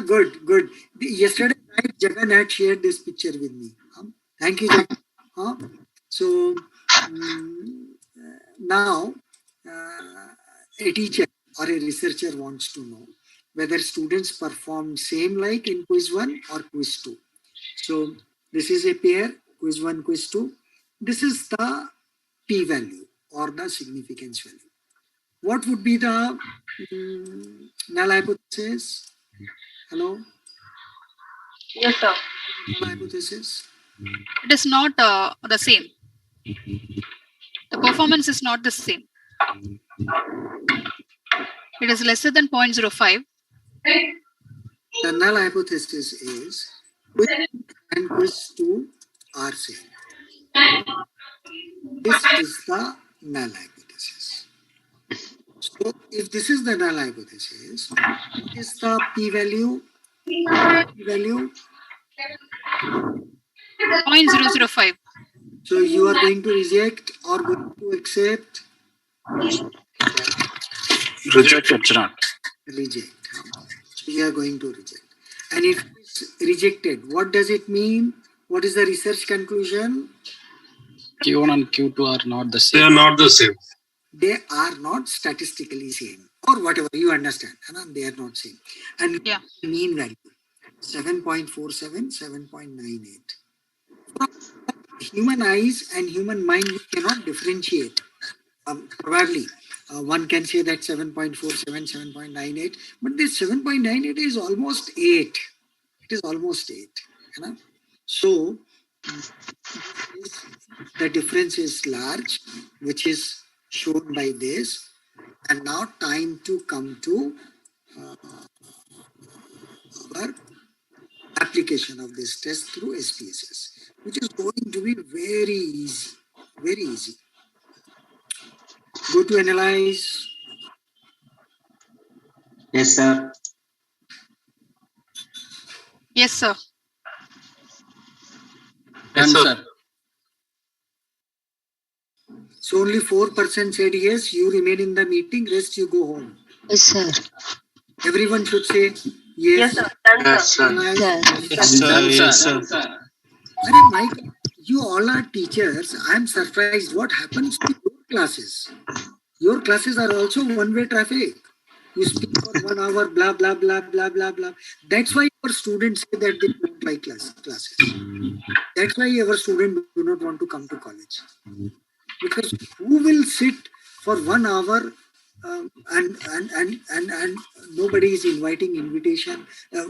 Good. Yesterday night, Jagan had shared this picture with me. Thank you, Jagan. So now a teacher or a researcher wants to know whether students perform same like in quiz 1 or quiz 2. So this is a pair, quiz 1, quiz 2. This is the p-value or the significance value. What would be the null hypothesis? Hello? Yes, sir. Null hypothesis? It is not the same. The performance is not the same. It is lesser than 0.05. The null hypothesis is quiz and quiz 2 are same. This is the null hypothesis. So if this is the null hypothesis, what is the p-value? P-value? 0.005. So you are going to reject or going to accept? Reject, Ajran. Reject. So you are going to reject. And if it's rejected, what does it mean? What is the research conclusion? Q1 and Q2 are not the same. They are not the same. They are not statistically same or whatever you understand. They are not same. And mean value 7.47, 7.98. Human eyes and human mind, we cannot differentiate. Probably one can say that 7.47, 7.98, but this 7.98 is almost 8. It is almost 8. So the difference is large, which is shown by this. And now time to come to our application of this test through SPSS, which is going to be very easy. Very easy. Go to analyze. Yes, sir. Yes, sir. Yes, sir. So only 4% said yes, you remain in the meeting, rest you go home. Yes, sir. Everyone should say yes. Yes, sir. Done, sir. Yes, sir. Mike, you all are teachers. I'm surprised what happens to your classes. Your classes are also one-way traffic. You speak for 1 hour, blah, blah, blah, blah, blah, blah. That's why our students say that they don't like classes. That's why our students do not want to come to college. Because who will sit for 1 hour and nobody is invitation or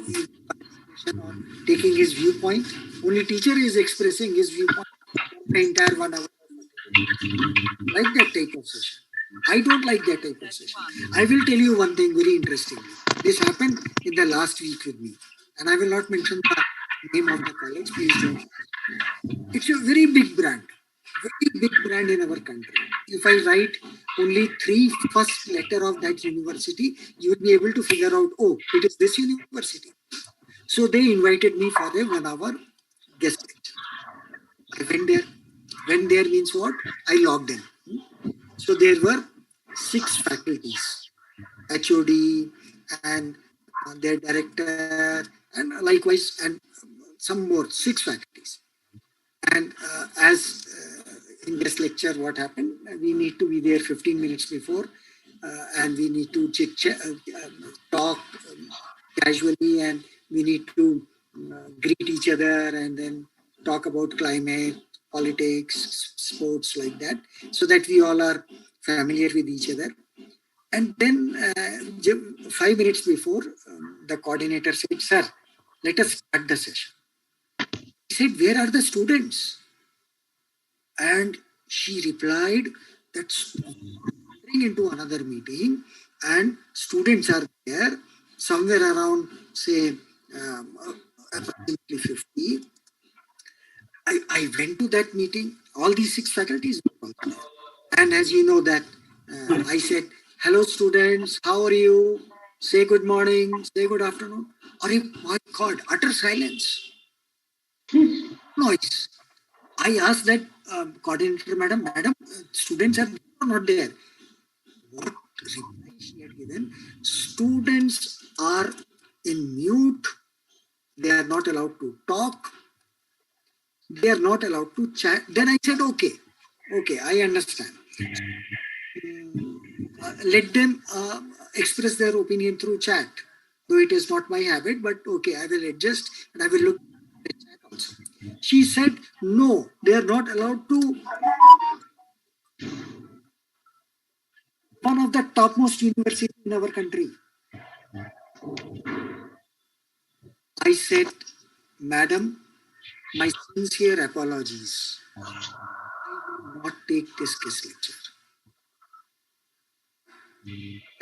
taking his viewpoint? Only teacher is expressing his viewpoint the entire 1 hour. Like that type of session. I don't like that type of session. I will tell you one thing very interestingly. This happened in the last week with me. And I will not mention the name of the college. Please don't. It's a very big brand. Very big brand in our country. If I write only 3 first letter of that university, you will be able to figure out, oh, it is this university. So they invited me for a 1 hour guest lecture. I went there. Went there means what? I logged in. So there were 6 faculties, HOD and their director, and likewise, and some more, 6 faculties. And as in guest lecture, what happened? We need to be there 15 minutes before, and we need to talk casually, and we need to greet each other and then talk about climate, politics, sports, like that, so that we all are familiar with each other. And then 5 minutes before, the coordinator said, "Sir, let us start the session." He said, "Where are the students?" And she replied, "That's entering into another meeting and students are there, somewhere around, say, approximately 50. I went to that meeting, all these 6 faculties were also there. And as you know that, I said, 'Hello students, how are you? Say good morning, say good afternoon.' Or my God, utter silence. Noise. I asked that coordinator, madam, students are there or not there?" What reply she had given? "Students are in mute. They are not allowed to talk. They are not allowed to chat." Then I said, okay, I understand. Let them express their opinion through chat. Though it is not my habit, but okay, I will adjust and I will look at the chat also. She said, "No, they are not allowed to." One of the topmost universities in our country. I said, "Madam, my sincere apologies. I will not take this guest lecture.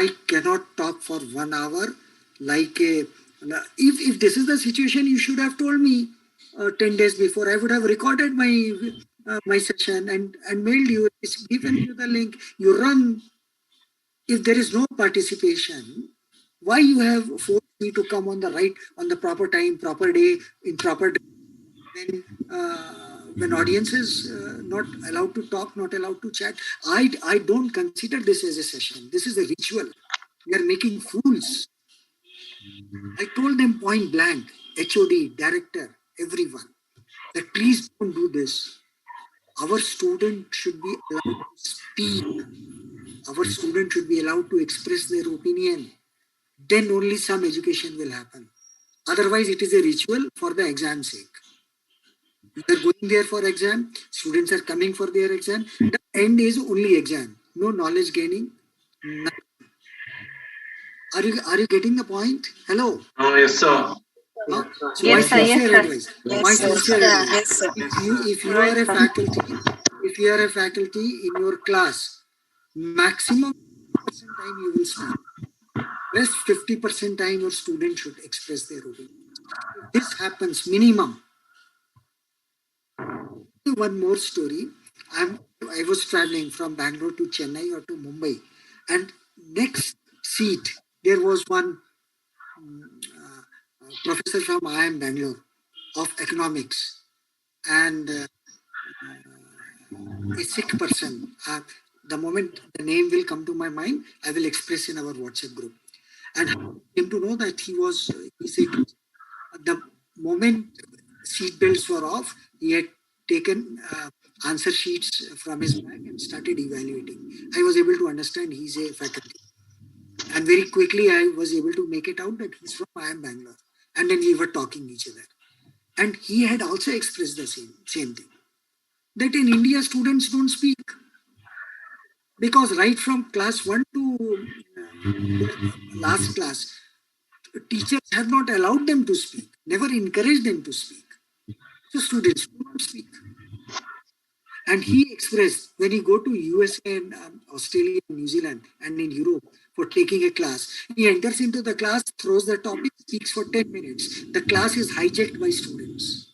I cannot talk for 1 hour like a... If this is the situation, you should have told me 10 days before. I would have recorded my session and mailed you. It's given you the link. You run. If there is no participation, why you have forced me to come on the proper time, proper day, in proper day, when audience is not allowed to talk, not allowed to chat? I don't consider this as a session. This is a ritual. We are making fools." I told them point blank, HOD, director, everyone, that please don't do this. Our student should be allowed to speak. Our student should be allowed to express their opinion. Then only some education will happen. Otherwise, it is a ritual for the exam sake. We are going there for exam. Students are coming for their exam. The end is only exam. No knowledge gaining. Nothing. Are you getting the point? Hello. Oh, yes, sir. So Yes, sir. Yes, sir. My sincere advice. Yes, sir. If you are a faculty in your class, maximum 50% time you will speak. Rest 50% time your student should express their opinion. If this happens, minimum. One more story. I was traveling from Bangalore to Chennai or to Mumbai, and next seat there was one professor from IIM Bangalore of economics, and a sick person. The moment the name will come to my mind, I will express in our WhatsApp group. And I came to know that he said, the moment seat belts were off, he had taken answer sheets from his bag and started evaluating. I was able to understand he's a faculty. And very quickly, I was able to make it out that he's from IIM Bangalore. And then we were talking each other. And he had also expressed the same thing. That in India, students don't speak. Because right from class 1 to last class, teachers have not allowed them to speak, never encouraged them to speak. So students do not speak. And he expressed, when he go to USA and Australia, New Zealand, and in Europe for taking a class, he enters into the class, throws the topic, speaks for 10 minutes. The class is hijacked by students.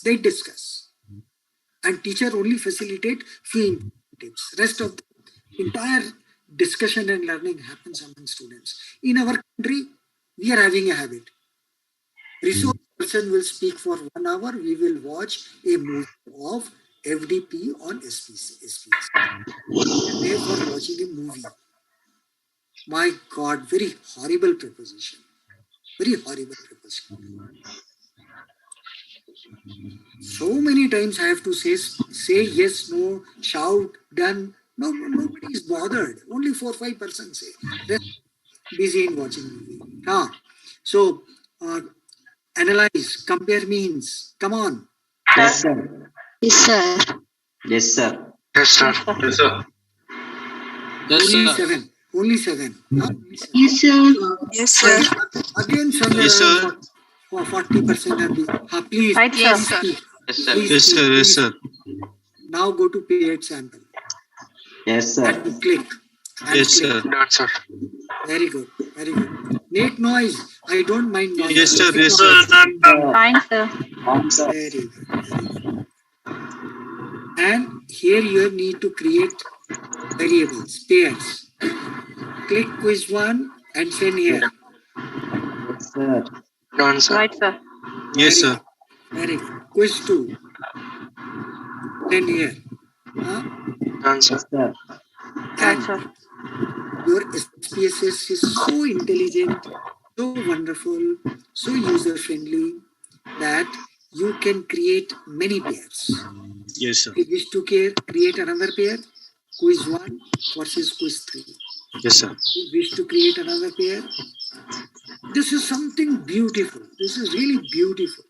They discuss. And teacher only facilitate few tips. Rest of the entire discussion and learning happens among students. In our country, we are having a habit. Resource person will speak for 1 hour. We will watch a movie of FDP on SPC. We are there for watching a movie. My God, very horrible proposition. Very horrible proposition. So many times I have to say yes, no, shout, done. No, nobody is bothered. Only 4-5% say. They're busy in watching movie. So analyze, compare means. Come on. Yes, sir. Yes, sir. Yes, sir. Yes, sir. Yes, sir. Yes, Only sir. 7. Only 7. Yes, sir. Yes, sir. Again, somewhere Yes, sir. around 40% are busy. Please, Right, sir. please speak. Yes, sir. Please Yes, speak, sir. Yes, please. sir. Now go to paired sample Yes, sir. and click. And Yes, click. sir. Done, sir. Very good. Very good. Make noise. I don't mind noise. Yes, sir. Make Yes, noise. sir. Fine, sir. Very good. Very good. And here you need to create variables, pairs. Click quiz 1 and send here. Yes, sir. Done, sir. Right, sir. Yes, sir. Very good. Quiz 2. Send here. Done, sir. Yes, sir. Right, And sir. your SPSS is so intelligent, so wonderful, so user-friendly that you can create many pairs. Yes, sir. If you wish to create another pair, quiz 1 versus quiz 3. Yes, sir. If you wish to create another pair, this is something beautiful. This is really beautiful.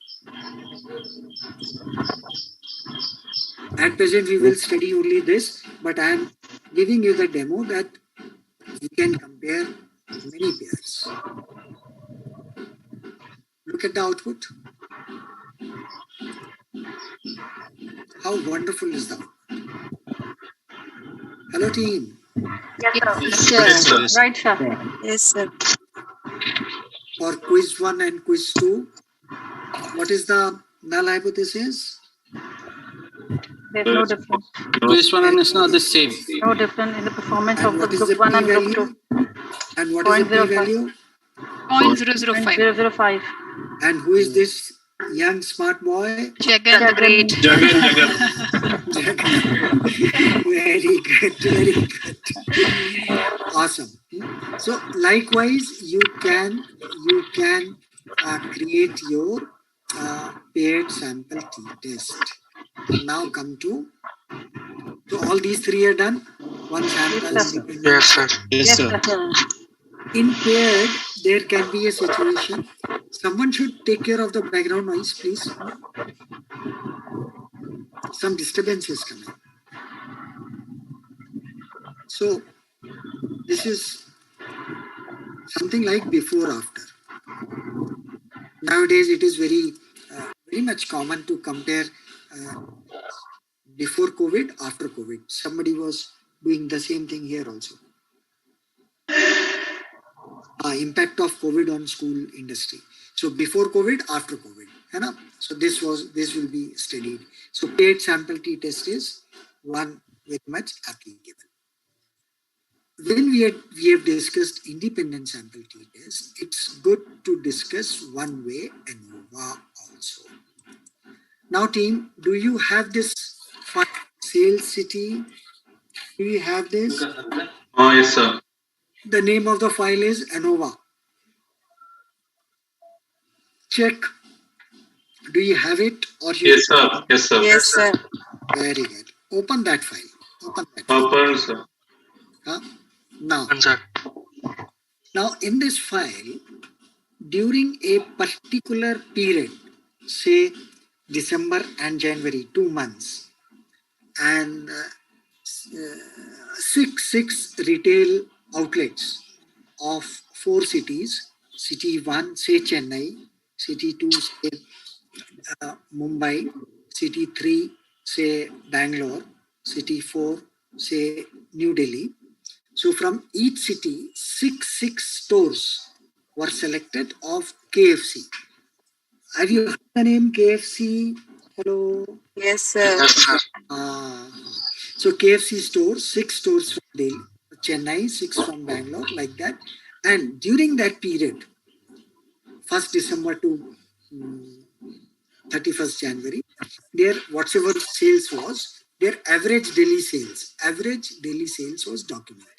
At present, we will study only this, but I am giving you the demo that you can compare many pairs. Look at the output. How wonderful is that? Hello, team. Yes, Sir. Yes, sir. Right, sir. Yes, sir. For quiz 1 and quiz 2, what is the null hypothesis? There's no difference. Quiz one is not the same. No difference in the performance And of the what is the group 1 and group p-value? 2. And what is the 0.05. p-value? 0.005. 0.005. And who is this young smart boy? Jagan the Great. Very good, very good. Awesome. So likewise, you can create your paired sample t-test. Now come to, so all these three are done. One sample. Yes, sir. Yes, sir. In paired, there can be a situation. Someone should take care of the background noise, please. Some disturbance is coming. So this is something like before after. Nowadays it is very much common to compare before COVID, after COVID. Somebody was doing the same thing here also. Impact of COVID on school industry. So before COVID, after COVID. So this will be studied. So paired sample t-test is one very much applicable. When we have discussed independent sample t-test, it's good to discuss one-way ANOVA also. Now team, do you have this file, Sales City? Do you have this? Yes, sir. The name of the file is ANOVA. Check. Do you have it? Or you Yes, sir. Yes, sir. Yes, sir. Very good. Open that file. Open, sir. Now in this file, during a particular period, say December and January, 2 months, and six retail outlets of 4 cities. City 1, say Chennai. City 2, say Mumbai. City 3, say Bangalore. City 4, say New Delhi. So from each city, six stores were selected of KFC. Have you heard the name KFC? Hello? Yes, sir. Yes, sir. So KFC stores, 6 stores from Delhi, Chennai, 6 from Bangalore, like that. And during that period, 1st December to 31st January, their whatever sales was, their average daily sales was documented.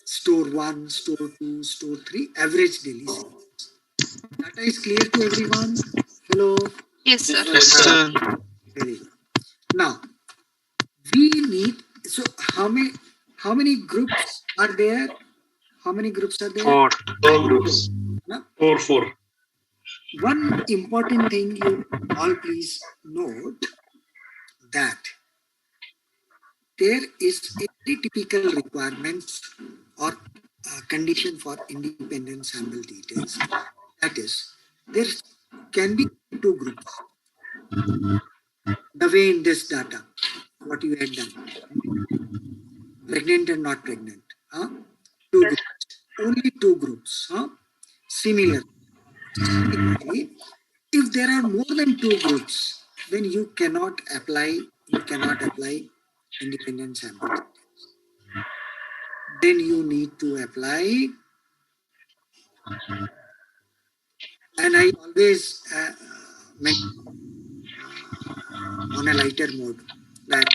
Store 1, store 2, store 3, average daily sales. Data is clear to everyone? Hello. Yes, sir. Yes, sir. Very good. Now we need. So how many groups are there? How many groups are there? Four groups. No? Four. One important thing you all please note that there is a very typical requirements or condition for independent sample details. That is, there can be two groups. The way in this data, what you had done, pregnant and not pregnant. Two groups, only two groups. Similarly, if there are more than two groups, then you cannot apply independent sample details. Then you need to apply, and I always mention on a lighter mode that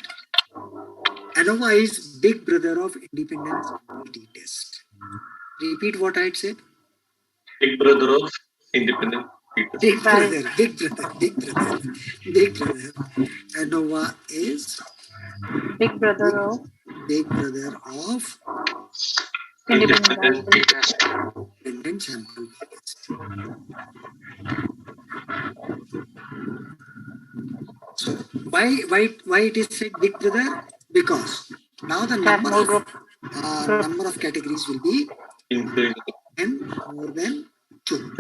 ANOVA is big brother of independent sample test. Repeat what I had said. Big brother of independent people. Big brother. ANOVA is Big brother of independent sample test. So why it is said big brother? Because now the number of categories will be more than two.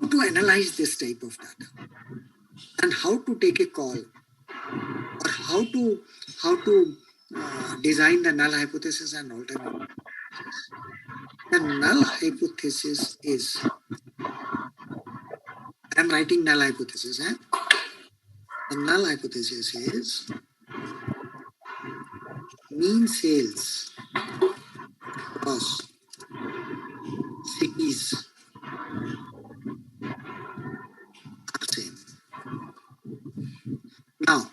How to analyze this type of data and how to take a call, or how to design the null hypothesis and alternate. The null hypothesis is, I am writing null hypothesis. The null hypothesis is mean sales across cities are same. Now,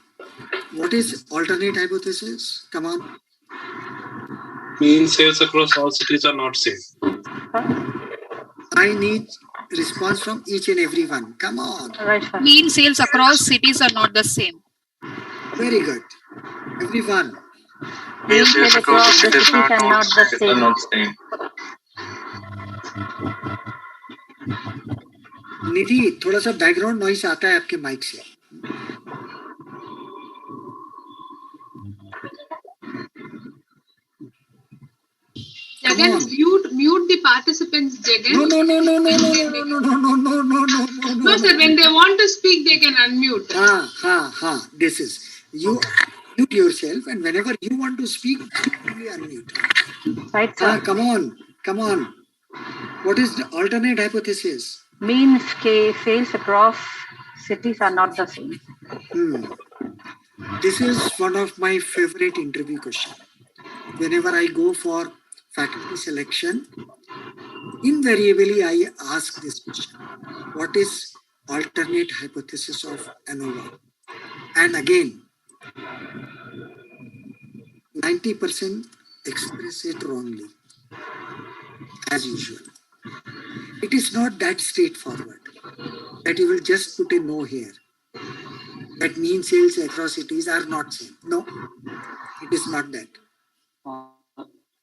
what is alternate hypothesis? Come on. Mean sales across all cities are not same. I need response from each and every one. Come on. Mean sales across cities are not the same. Very good. Everyone. Mean sales across the cities are not the same. निधि थोड़ा सा background noise आता है आपके mic से. Jagan, mute the participants, Jagan. No. No, sir, when they want to speak, they can unmute. This is, you mute yourself, and whenever you want to speak, you unmute. Right, sir. Come on. What is the alternate hypothesis? Mean sales across cities are not the same. This is one of my favorite interview questions. Whenever I go for faculty selection, invariably I ask this question: what is alternate hypothesis of ANOVA? And again, 90% express it wrongly, as usual. It is not that straightforward that you will just put a no here. That mean sales across cities are not same. No, it is not that.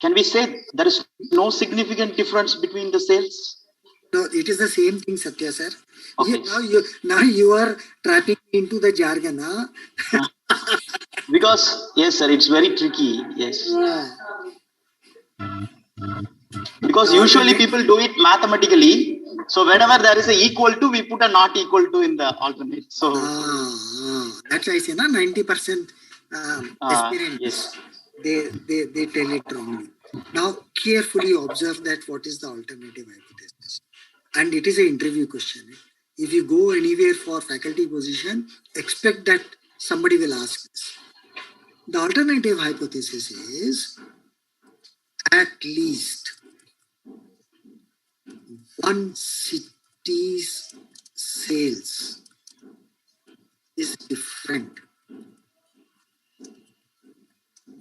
Can we say there is no significant difference between the sales? No, it is the same thing, Satya sir. Okay. Now you are trapping into the jargon. Because, yes, sir, it's very tricky. Yes. Because usually people do it mathematically. So whenever there is a equal to, we put a not equal to in the alternate. So that's why I say 90% experience. Yes. They tell it wrongly. Now carefully observe that what is the alternative hypothesis. And it is an interview question. If you go anywhere for faculty position, expect that somebody will ask this. The alternative hypothesis is at least one city's sales is different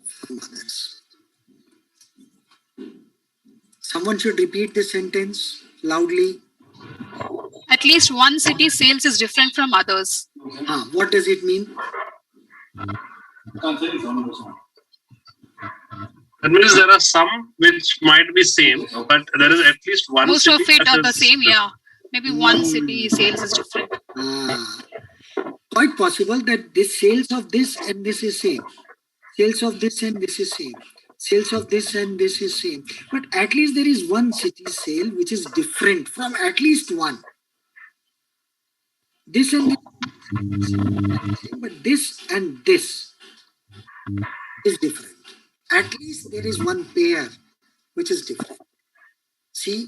from others. Someone should repeat this sentence loudly. At least one city sales is different from others. What does it mean? That means there are some which might be same, but there is at least one. Most city of it that are the is same, yeah. Maybe one city sales is different. Quite possible that this sales of this and this is same. Sales of this and this is same. Sales of this and this is same. But at least there is one city sale which is different from at least one. This and this, but this and this is different. At least there is one pair which is different. See,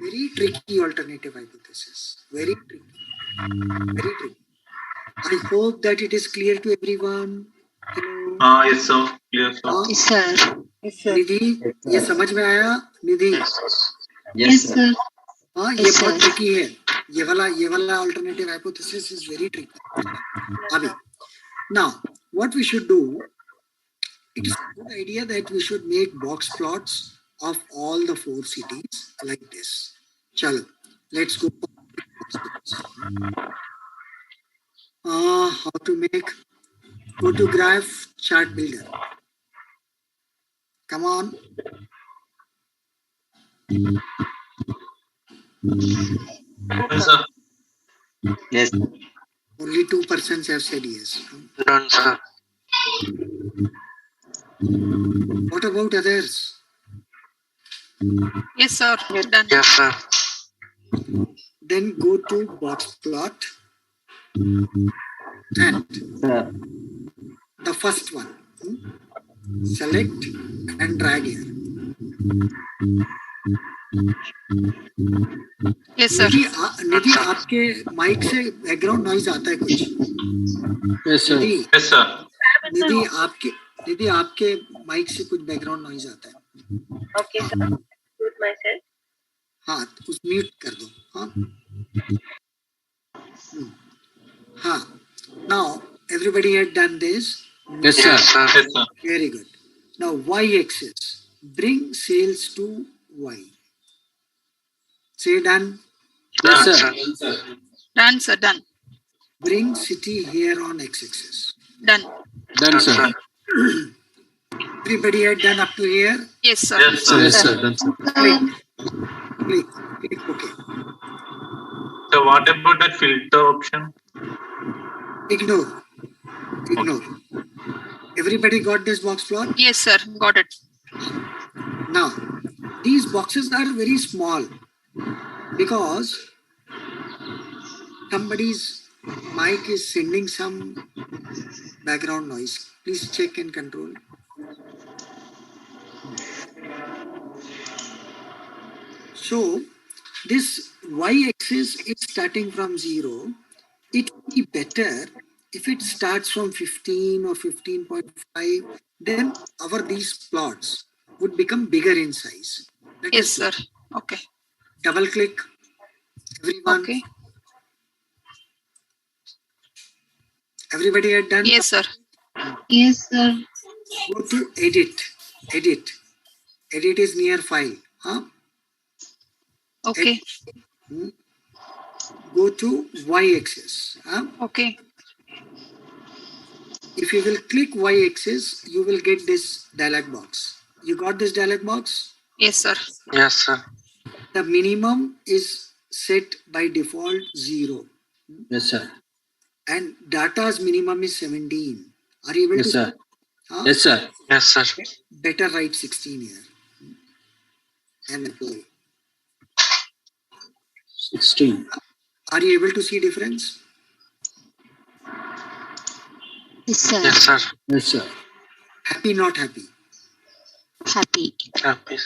very tricky alternative hypothesis. Very tricky. Very tricky. I hope that it is clear to everyone. Hello. Yes, sir. Clear, sir. Yes, sir. निधि, ये समझ में आया निधि? Yes, sir. हाँ, ये बहुत tricky है. ये वाला alternative hypothesis is very tricky. अभी, now what we should do? It is a good idea that we should make box plots of all the 4 cities like this. Chalo, let's go. How to make? Go to graph chart builder. Come on. Yes, sir. Yes. Only 2% have said yes. Done, sir. What about others? Yes, sir. Done. Yes, sir. Then go to box plot and the first one. Select and drag here. Yes, sir. निधि आपके mic से background noise आता है कुछ? Yes, sir. Yes, sir. निधि आपके mic से कुछ background noise आता है. Okay, sir. Mute myself. हाँ, उस म्यूट कर दो. हाँ. Now everybody had done this. Yes, sir. Yes, sir. Yes, sir. Very good. Now y-axis. Bring sales to y. Say done. Done, Yes, sir. sir. Done, sir. Done. Bring city here on x-axis. Done. Done, sir. Everybody had done up to here. Yes, sir. Yes, sir. Yes, sir. Done, sir. Click. Okay. So what about that filter option? Ignore. Everybody got this box plot? Yes, sir. Got it. Now, these boxes are very small because somebody's mic is sending some background noise. Please check and control. So, this y-axis is starting from 0. It would be better if it starts from 15 or 15.5, then these plots would become bigger in size. Yes, sir. Okay. Double click, everyone. Okay. Everybody had done? Yes, sir. Yes, sir. Go to edit. Edit is near file. Okay. Go to y-axis. Okay. If you will click y-axis, you will get this dialog box. You got this dialog box? Yes, sir. Yes, sir. The minimum is set by default 0. Yes, sir. And data's minimum is 17. Are you able Yes, to? sir. Yes, sir. Yes, sir. Better write 16 here. And apply. 16. Are you able to see difference? Yes, sir. Yes, sir. Yes, sir. Happy, not happy? Happy. Happy.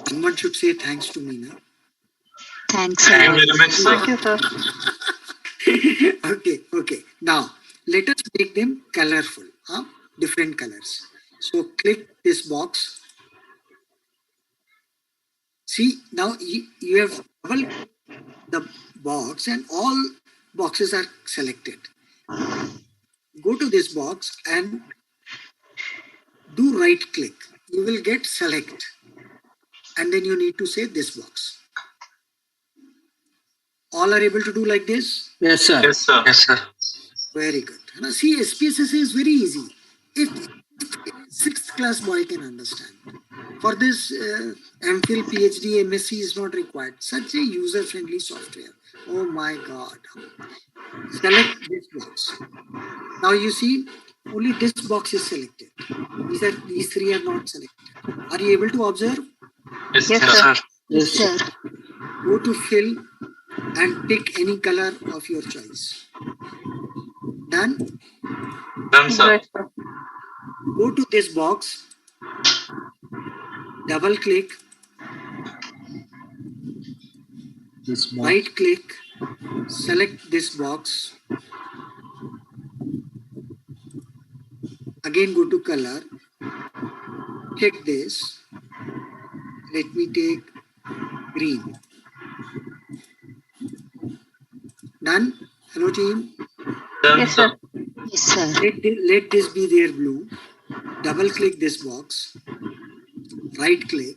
Someone should say thanks to me now. Thanks, Thank you sir. very much, sir. Thank you, sir. Okay. Now, let us make them colorful. Different colors. So, click this box. See, now you have double the box and all boxes are selected. Go to this box and do right click. You will get select. And then you need to say this box. All are able to do like this? Yes, sir. Yes, sir. Yes, sir. Very good. Now, see, SPSS is very easy. If 6th class boy can understand. For this, MPhil, PhD, MSc is not required. Such a user-friendly software. Oh my God. Select this box. Now you see, only this box is selected. These three are not selected. Are you able to observe? Yes, Yes, sir. Yes, sir. Go to fill and pick any color of your choice. Done? Done, sir. Yes, sir. Go to this box, double click, This box. right click, select this box. Again go to color, check this. Let me take green. Done? Hello team? Done, Yes, sir. sir. Yes, sir. Let this be their blue. Double click this box, right click,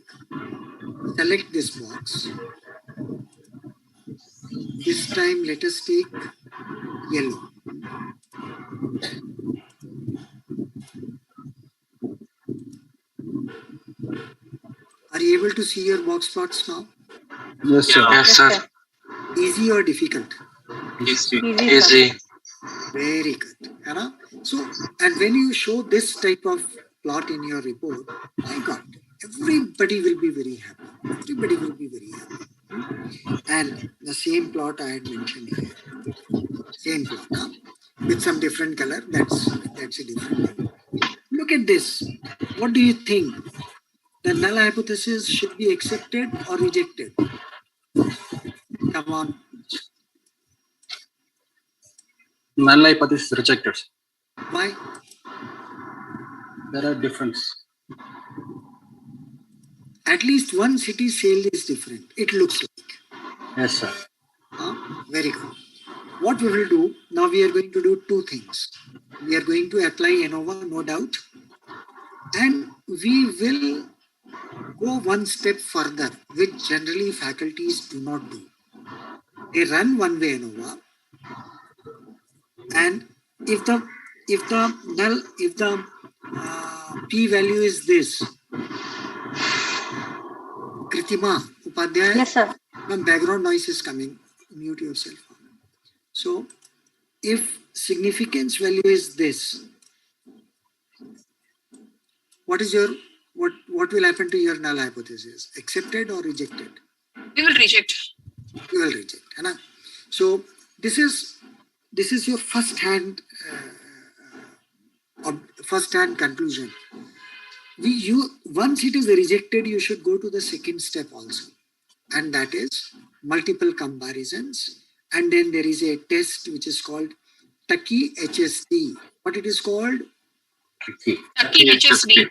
select this box. This time let us take yellow. Are you able to see your box plots now? Yes, sir. Yes, sir. Easy or difficult? Easy. Easy. Very good. So, and when you show this type of plot in your report, my God, everybody will be very happy. Everybody will be very happy. And the same plot I had mentioned here. Same plot, with some different color. That's a different thing. Look at this. What do you think? The null hypothesis should be accepted or rejected? Come on. Null hypothesis rejected. Why? There are difference. At least one city sale is different. It looks like. Yes, sir. Very good. What we will do, now we are going to do two things. We are going to apply ANOVA, no doubt. And we will go one step further, which generally faculties do not do. They run one way ANOVA. And if the p value is this, Kritima, Upadhyay, Yes, sir. when background noise is coming, mute yourself. So, if significance value is this, what will happen to your null hypothesis? Accepted or rejected? We will reject. You will reject. So, this is your first-hand conclusion. Once it is rejected, you should go to the second step also, and that is multiple comparisons. And then there is a test which is called Taki HSD. What it is called? Taki HSD.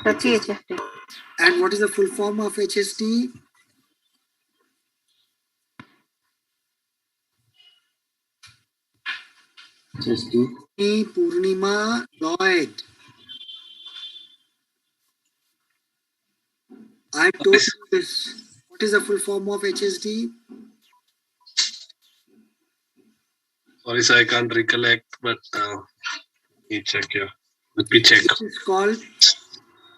Taki HSD. And what is the full form of HSD? HSD. Purnima Lloyd. I told you this. What is the full form of HSD? Sorry, sir, I can't recollect, but let me check here. Let me check. It is called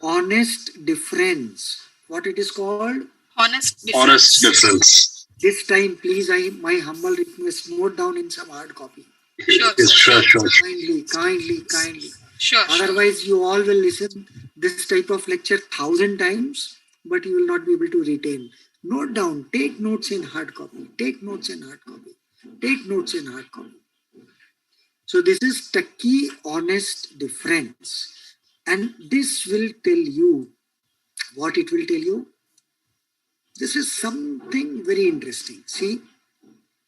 honest difference. What it is called? Honest difference. Honest difference. This time, please, my humble request, note down in some hard copy. Sure. Yes, sure. Kindly. Sure. Otherwise, you all will listen this type of lecture 1,000 times, but you will not be able to retain. Note down. Take notes in hard copy. So this is Taki honest difference, and this will tell you what it will tell you. This is something very interesting. See,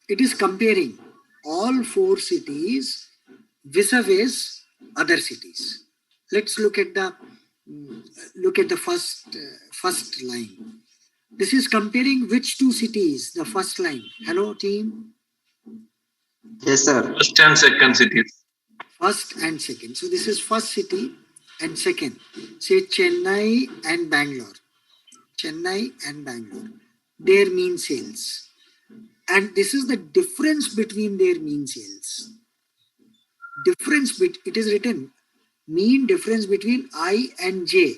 it is comparing all 4 cities vis-a-vis other cities. Let's look at the first line. This is comparing which 2 cities? The first line. Hello, team. Yes, sir. First and second cities. First and second. So this is first city and second. Say Chennai and Bangalore. Their mean sales. And this is the difference between their mean sales. It is written mean difference between I and J.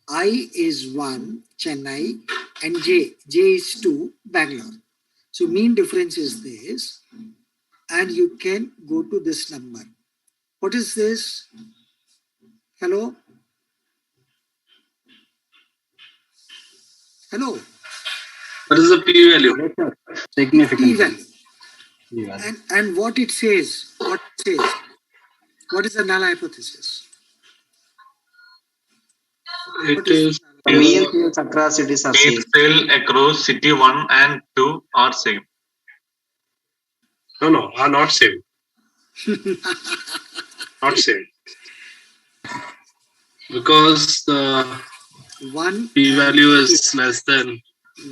I is 1, Chennai, and J is 2, Bangalore. So mean difference is this, and you can go to this number. What is this? Hello? Hello? What is the p-value? Significant. And what it says? What is the null hypothesis? It is mean sales across cities are same. Sale across city 1 and 2 are same. No, are not same. Not same. Because the p-value is less than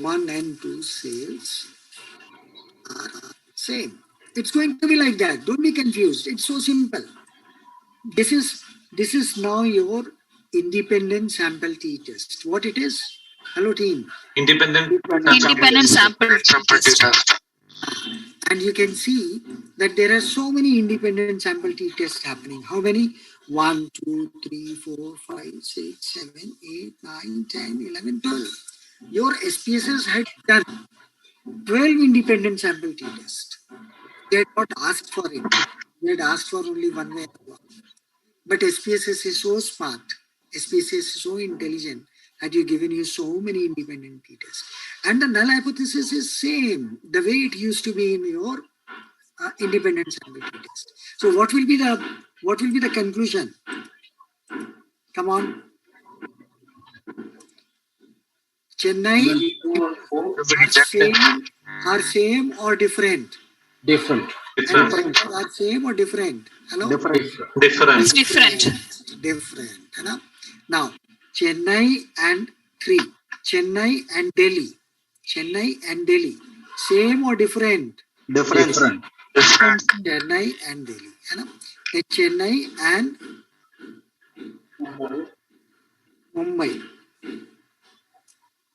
1 and 2 sales are same. It's going to be like that. Don't be confused. It's so simple. This is now your independent sample t-test. What it is? Hello team. Independent sample t-test. And you can see that there are so many independent sample t-tests happening. How many? 1, 2, 3, 4, 5, 6, 7, 8, 9, 10, 11, 12. Your SPSS had done 12 independent sample t-tests. They had not asked for it. They had asked for only one way. But SPSS is so smart. SPSS is so intelligent that you've given you so many independent t-tests. And the null hypothesis is same, the way it used to be in your independent sample t-test. So what will be the conclusion? Come on. Chennai are same or different? Different. Are same or different? Hello? Different. It's different. Different. Now, Chennai and 3. Chennai and Delhi. Same or different? Different. Chennai and Delhi. Then Chennai and Mumbai.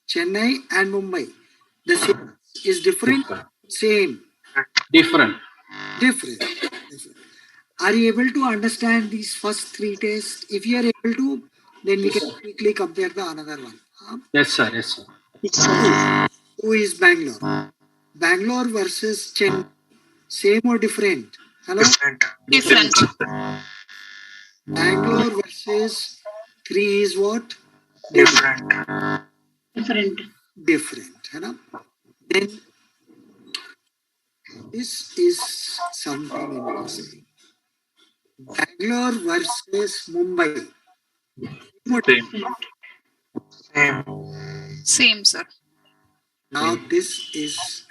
Chennai and Mumbai. The same is different? Same. Different. Are you able to understand these first 3 tests? If you are able to, then we can quickly compare the another one. Yes, sir. Who is Bangalore? Bangalore versus Chennai. Same or different? Hello? Different. Bangalore versus 3 is what? Different. Then this is something interesting. Bangalore versus Mumbai. Same, sir. Now this is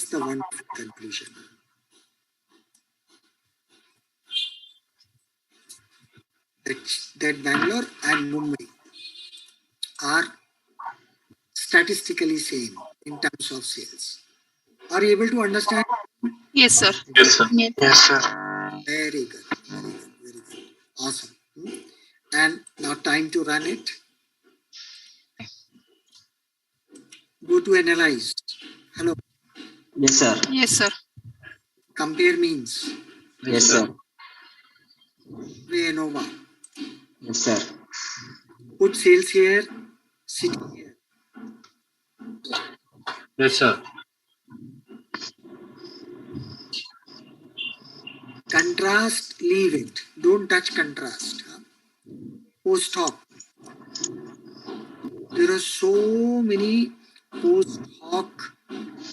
the wonderful conclusion. That Bangalore and Mumbai are statistically same in terms of sales. Are you able to understand? Yes, sir. Very good. Awesome. And now time to run it. Go to analyze. Hello. Yes, sir. Compare means. Yes, sir. ANOVA. Yes, sir. Put sales here, city here. Yes, sir. Contrast, leave it. Don't touch contrast. Post hoc. There are so many post hoc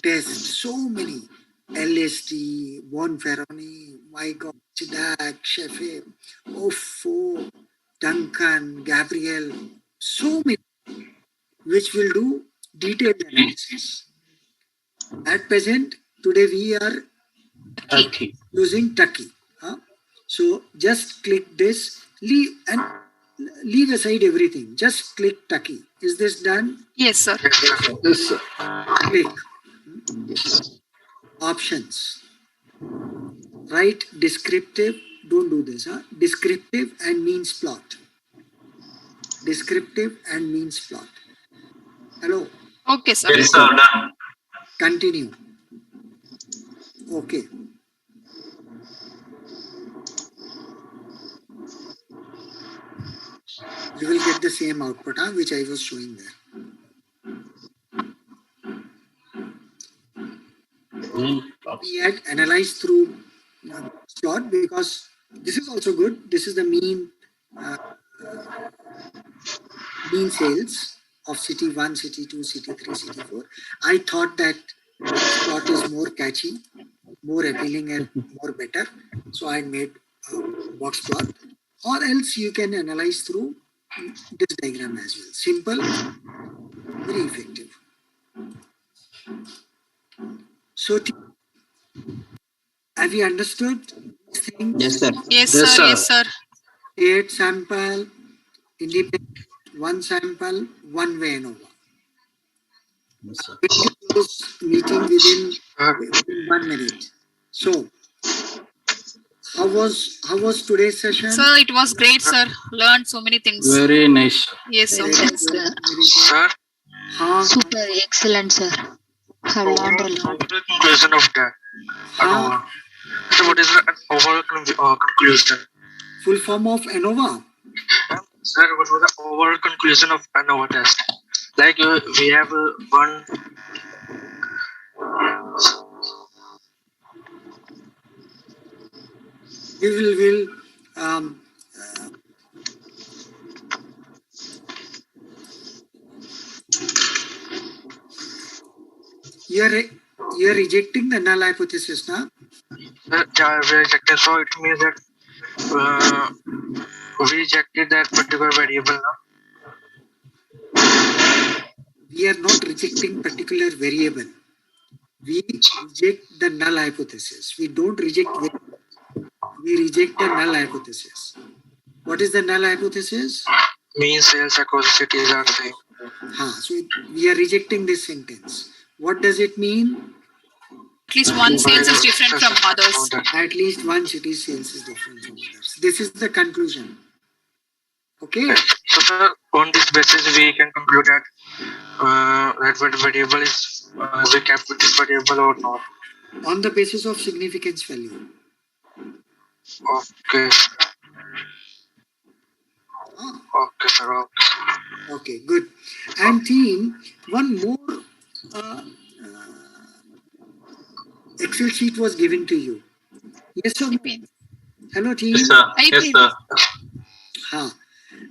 tests. So many. LSD, Bonferroni, my God, Chidak, Sheffe, Offo, Duncan, Gabriel. So many. Which will do detailed analysis. At present, today we are using Tucky. So just click this, leave aside everything. Just click Tucky. Is this done? Yes, sir. Yes, sir. Click. Options. Write descriptive. Don't do this. Descriptive and means plot. Descriptive and means plot. Hello. Okay, sir. Yes, sir. Done. Continue. Okay. You will get the same output, which I was showing there. We had analyzed through plot because this is also good. This is the mean sales of city 1, city 2, city 3, city 4. I thought that plot is more catchy, more appealing and more better. So I made a box plot, or else you can analyze through this diagram as well. Simple, very effective. So have you understood these things? Yes, sir. Yes, sir. Yes, sir. Create sample, independent, one sample, one way ANOVA. Yes, sir. I'm going to close meeting within 1 minute. So, how was today's session? Sir, it was great, sir. Learned so many things. Very nice. Yes, sir. Sir, Super excellent, sir. Have learned a lot. conclusion of that. So what is the overall conclusion? Full form of ANOVA. Sir, what was the overall conclusion of ANOVA test? Like we have one. We will you're rejecting the null hypothesis now. Yeah, we rejected. So it means that we rejected that particular variable now. We are not rejecting particular variable. We reject the null hypothesis. We don't reject variable. We reject the null hypothesis. What is the null hypothesis? Mean sales across cities are the same. So we are rejecting this sentence. What does it mean? At least one sales is different from others. At least one city's sales is different from others. This is the conclusion. Okay. So, sir, on this basis, we can conclude that that variable is we kept with this variable or not. On the basis of significance value. Okay. Okay, sir. Okay, good. And team, one more Excel sheet was given to you. Yes or no? Hello, team. Yes, sir. Yes, sir.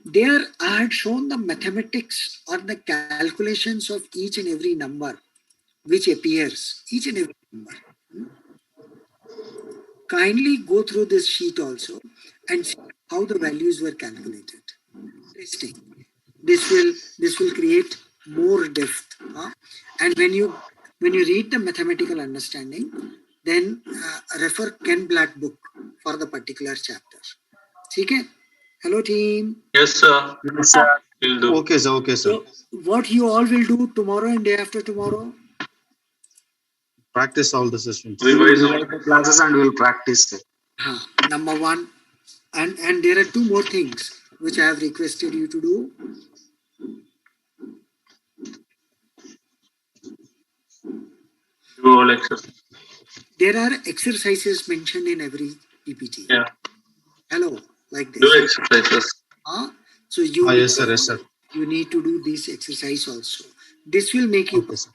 There I had shown the mathematics or the calculations of each and every number which appears, each and every number. Kindly go through this sheet also and see how the values were calculated. Interesting. This will create more depth. And when you read the mathematical understanding, then refer Ken Black book for the particular chapter. Okay? Hello, team. Yes, sir. Yes, sir. Will do. Okay, sir. Okay, sir. So, what you all will do tomorrow and day after tomorrow? Practice all the sessions. Revise the classes and we'll practice. Number one. And there are two more things which I have requested you to do. Do all exercise. There are exercises mentioned in every PPT. Yeah. Hello, like this. Do exercises. So you Yes, sir. Yes, sir. You need to do this exercise also. This will make you perfect.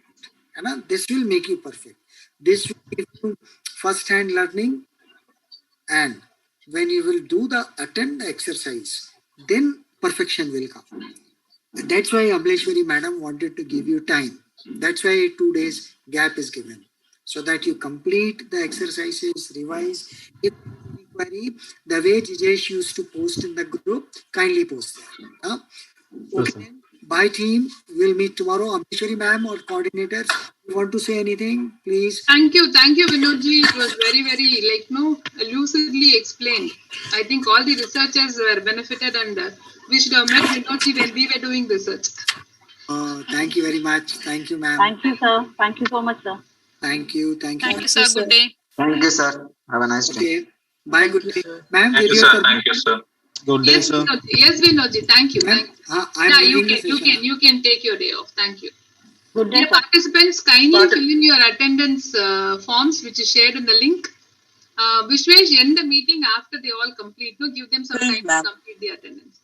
This will make you perfect. This will give you first-hand learning, and when you will attend the exercise, then perfection will come. That's why Amleshwari madam wanted to give you time. That's why 2 days gap is given, so that you complete the exercises, revise. If any query, the way Jijesh used to post in the group, kindly post there. Okay, then. Bye, team. We'll meet tomorrow. Amleshwari ma'am or coordinators, you want to say anything, please? Thank you, Vinodji. It was very, very lucidly explained. I think all the researchers were benefited and wished have met Vinodji when we were doing research. Thank you very much. Thank you, ma'am. Thank you, sir. Thank you so much, sir. Thank you. Thank you. Thank you, sir. Good day. Thank you, sir. Have a nice day. Okay. Bye. Good day. Ma'am, Thank you, sir. Thank you, sir. Good day, Yes, sir. Vinodji. Thank you. Thank you. I'm You can take your day off. Thank you. Good day, Dear sir. participants, kindly fill in your attendance forms, which is shared in the link. Vishwesh, end the meeting after they all complete. No, give them some time to complete the attendance.